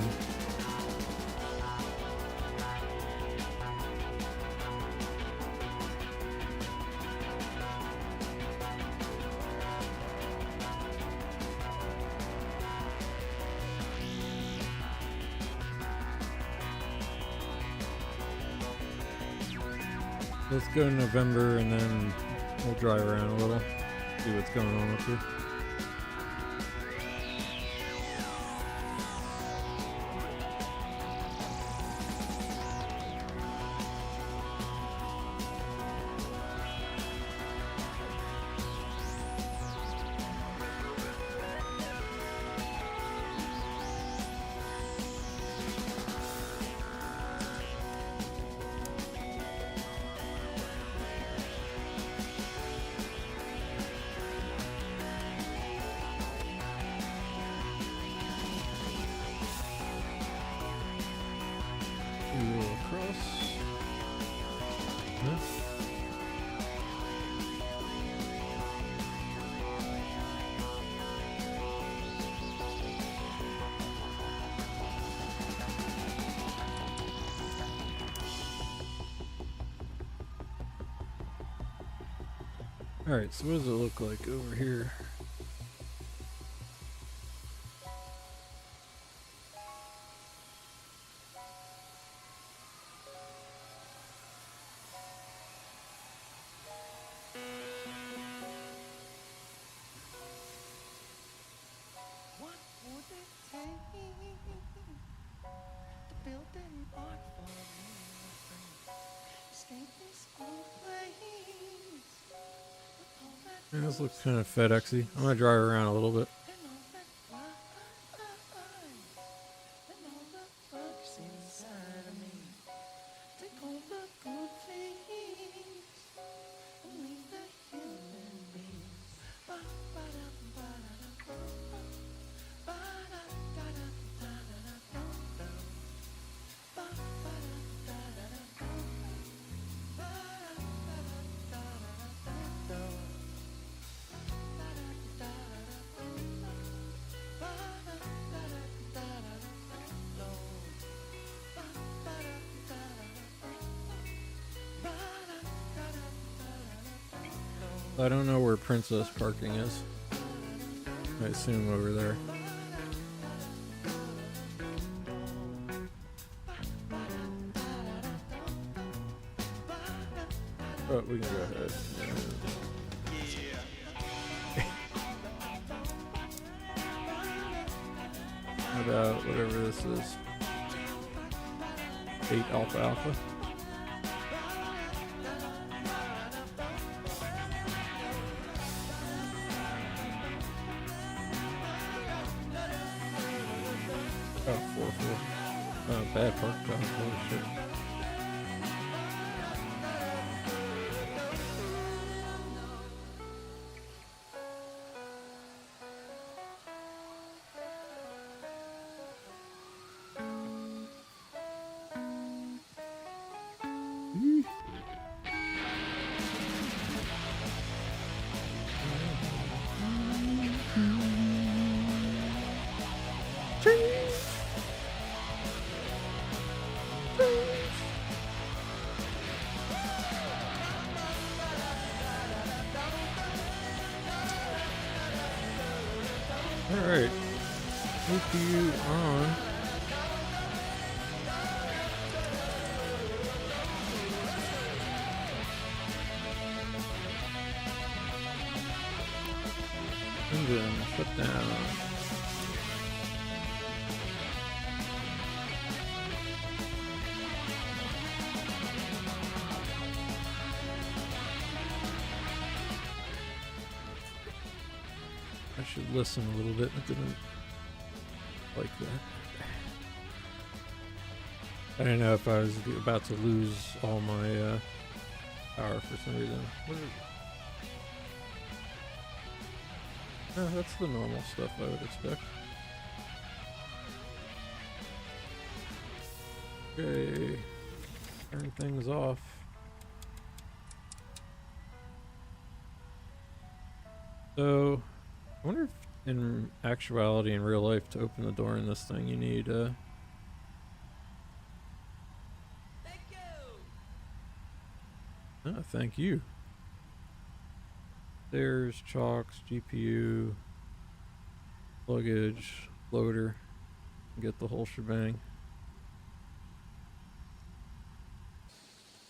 Let's go to November and then we'll drive around a little, see what's going on up here. Across. No? Alright, so what does it look like over here? What would it take to build an art for me, my friend? Escape this old place. Yeah, this looks kind of FedEx-y. I'm gonna drive around a little bit. And all that flies, and all the bugs inside of me. I don't know where Princess Parking is. I assume over there. Oh, we can go ahead. How about whatever this is? 8 Alpha Alpha. Oh, 4-4. Oh, bad park job. Holy shit. Alright. Hope you on. Engine shut down. I should listen a little bit. I didn't like that. I didn't know if I was about to lose all my power for some reason. What is it? No, that's the normal stuff I would expect. Okay, turn things off. So, I wonder if in actuality, in real life, to open the door in this thing, you need Thank you. oh, thank you. Stairs, chocks, GPU, luggage, loader, get the whole shebang.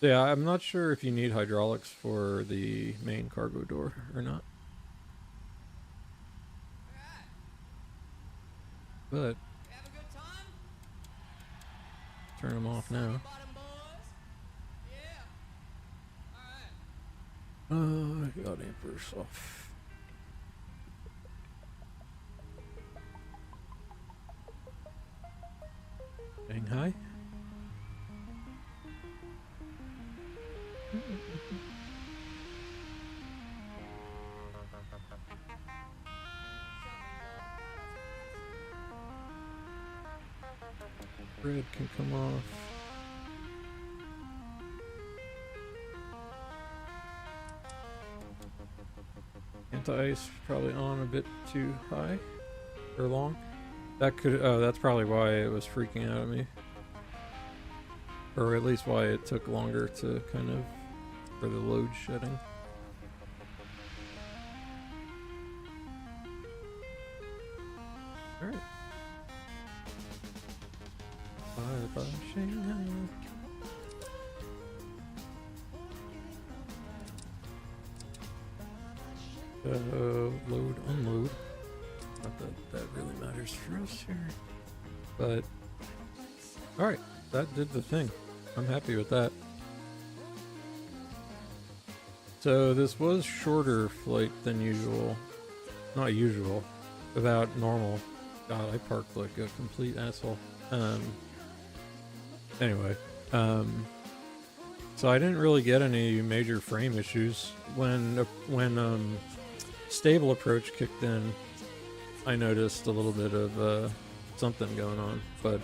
Yeah, I'm not sure if you need hydraulics for the main cargo door or not. But Have a good time? turn them off now. Bottom boys? Yeah. Alright. I got dampers off. Saying hi. Red can come off. Anti-ice probably on a bit too high or long. That could, oh, that's probably why it was freaking out at me. Or at least why it took longer to kind of, for the load shedding. Alright. Bye-bye, Shanghai. Load, unload. Not that that really matters for us here. But, alright, that did the thing. I'm happy with that. So this was shorter flight than usual. Not usual, about normal. God, I parked like a complete asshole. Anyway, so I didn't really get any major frame issues. When stable approach kicked in, I noticed a little bit of something going on, but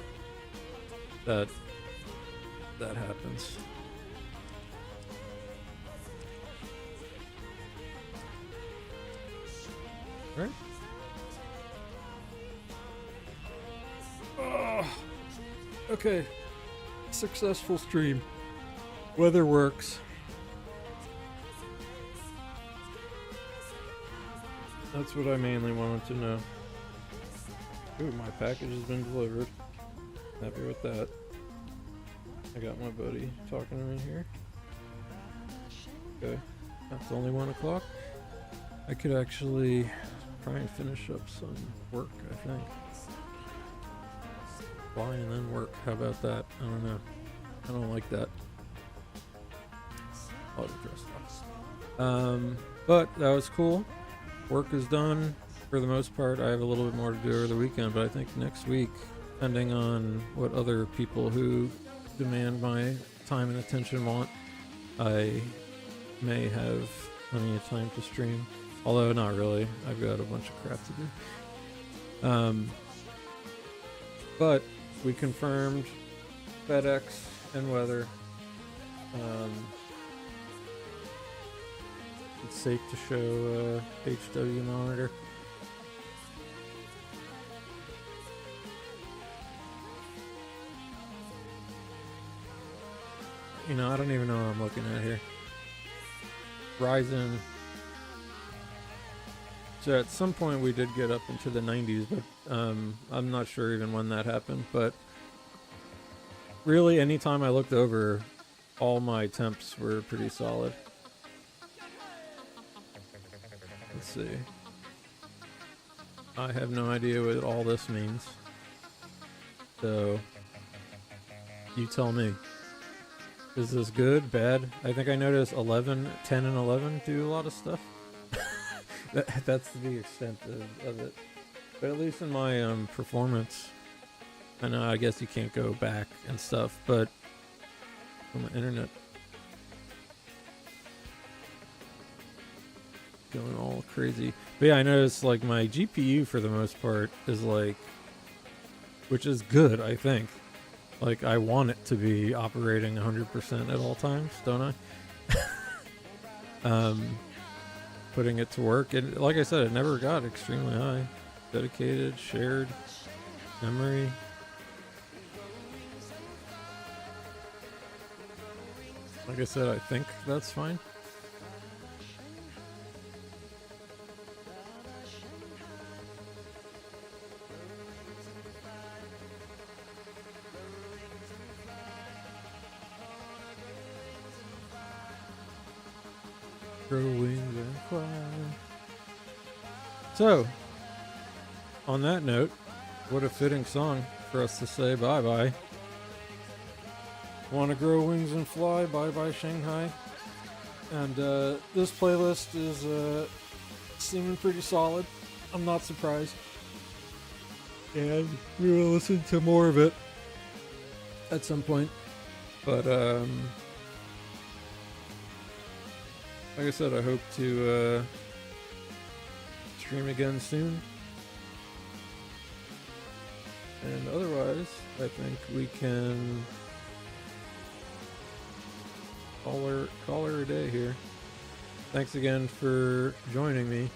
that happens. All right. Oh, okay. Successful stream. Weather works. That's what I mainly wanted to know. Ooh, my package has been delivered. Happy with that. I got my buddy talking to me here. Okay, that's only 1 o'clock. I could actually try and finish up some work, I think. Fly and then work. How about that? I don't know. I don't like that. I'll address that. But that was cool. Work is done for the most part. I have a little bit more to do over the weekend, but I think next week, depending on what other people who demand my time and attention want, I may have plenty of time to stream. Although not really. I've got a bunch of crap to do. But we confirmed FedEx and weather. It's safe to show HW monitor. You know, I don't even know what I'm looking at here. Ryzen. So at some point we did get up into the 90s, but I'm not sure even when that happened. But really, anytime I looked over, all my temps were pretty solid. Let's see. I have no idea what all this means. So, you tell me. Is this good? Bad? I think I noticed 10 and 11 do a lot of stuff. That's the extent of it. But at least in my performance, I know I guess you can't go back and stuff, but on the internet, going all crazy. But yeah, I noticed like my GPU for the most part is like, which is good, I think. Like I want it to be operating 100% at all times, don't I? Putting it to work, and like I said, it never got extremely high. Dedicated, shared, memory. Like I said, I think that's fine. Grow wings and fly. So, on that note, what a fitting song for us to say bye-bye. Want to grow wings and fly, bye-bye Shanghai. And this playlist is seeming pretty solid. I'm not surprised. And we will listen to more of it at some point. But, like I said, I hope to stream again soon. And otherwise, I think we can call her a day here. Thanks again for joining me.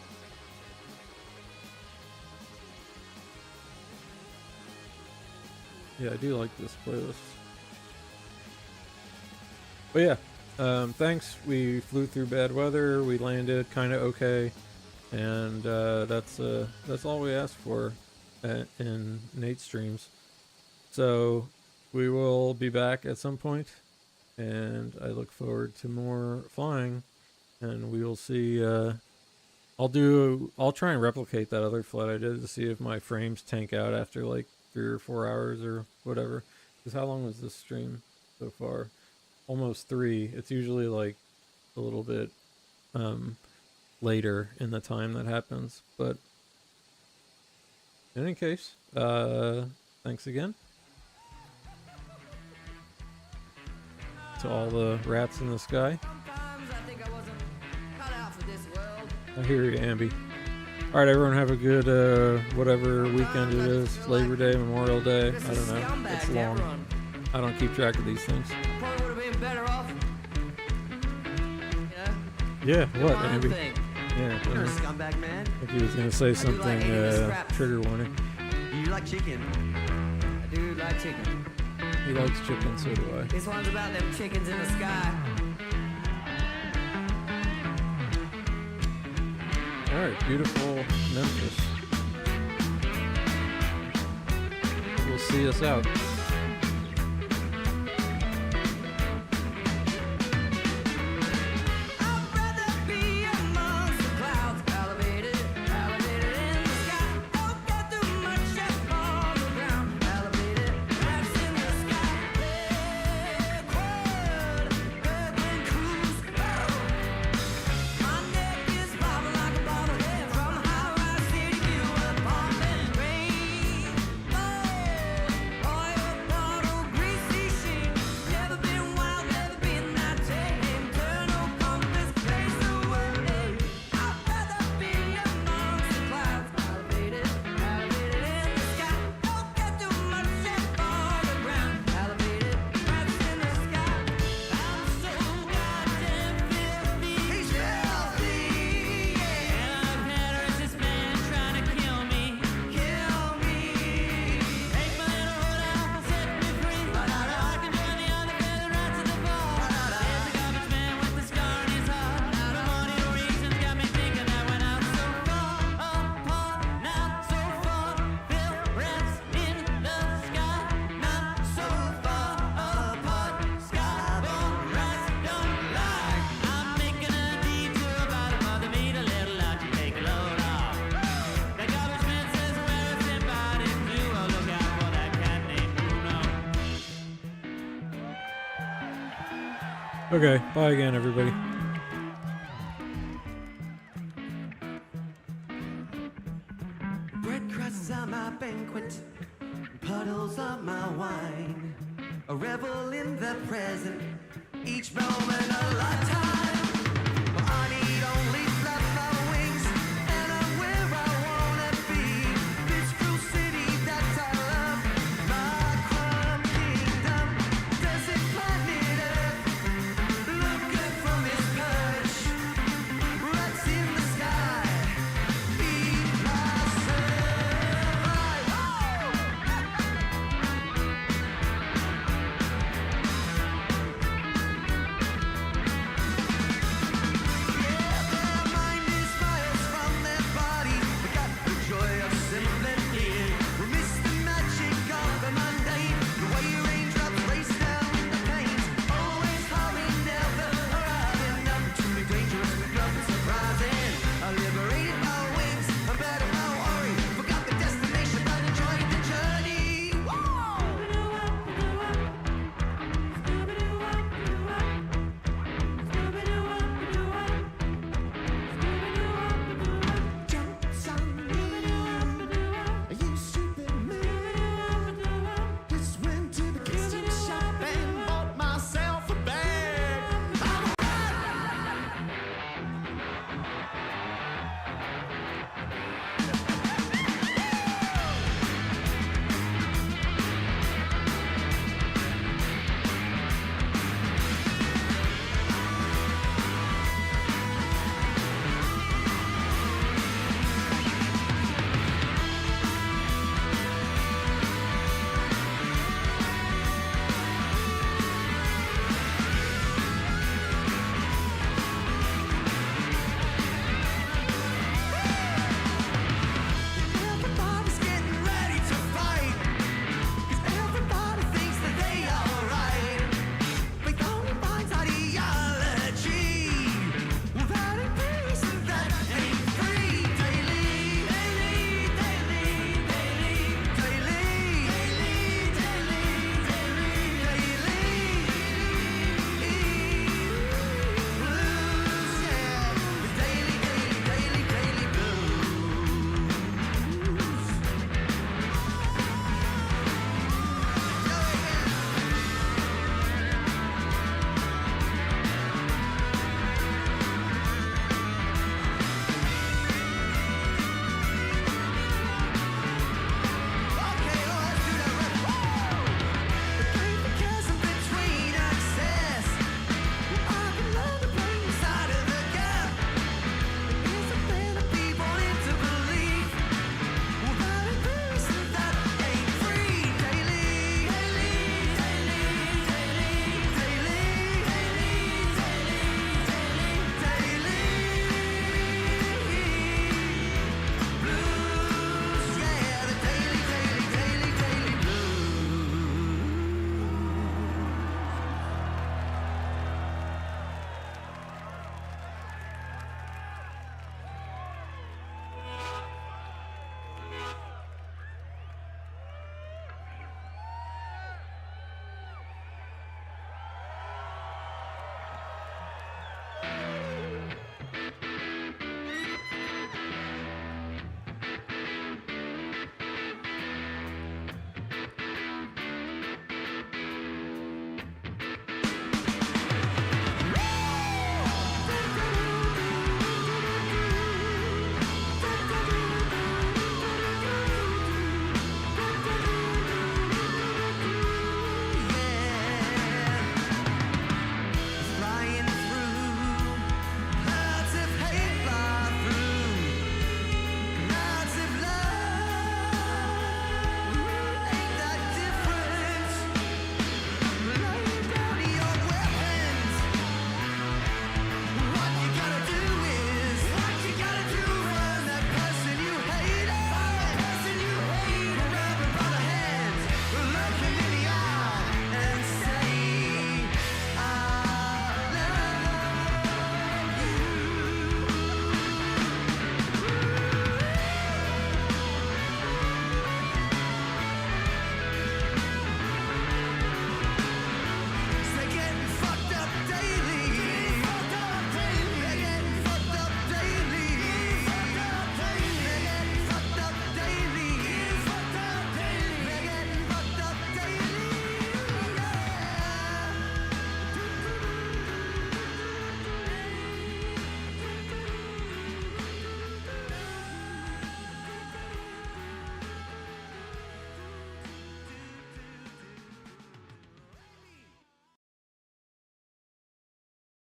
Yeah, I do like this playlist. But yeah. Thanks. We flew through bad weather. We landed kind of okay, and that's all we asked for in Nate streams. So we will be back at some point, and I look forward to more flying. And we will see. I'll try and replicate that other flight I did to see if my frames tank out after like 3 or 4 hours or whatever. Because how long was this stream so far? Almost 3. It's usually like a little bit later in the time that happens, but in any case, thanks again to all the rats in the sky. I hear you, Ambi. Alright, everyone, have a good whatever weekend it is. Labor Day, Memorial Day, I don't know, it's long. I don't keep track of these things. Better off. Yeah, what, Andy? Yeah, you're a scumbag, man. If he was gonna say something, trigger warning. You like chicken? I do like chicken. He likes chicken, so do I. This one's about them chickens in the sky. All right, beautiful Memphis. We'll see us out. I'd rather be amongst the clouds, elevated, elevated in the sky. Don't get too much up on the ground, elevated, that's in the sky. Backward, cruise. My neck is bobbing like a bobblehead from high-rise city view apartment. Rainbow, oil bottle, greasy sheet. Never been wild, never been that tame. Turn no compass, place away. I'd rather be amongst the clouds, elevated, elevated in the sky. Don't get too much up on the ground, elevated, that's in the sky. I'm so goddamn filthy. He's filthy, yeah. And I've had a racist man trying to kill me. Kill me. Take my little hood off and set me free. I can join the other feather right to the ball. There's a garbage man with a scar on his heart. The money reasons got me thinking that went out so far apart, not so far. Bill rats in the sky, not so far apart. Skyborn rats don't lie. I'm making a detour about a mother meat a little out to take a load off. The garbage man says where it's somebody do. Oh, look out for that cat named Bruno. Okay, bye again, everybody. Bread crusts are my banquet, puddles are my wine. A revel in the present, each moment a lifetime.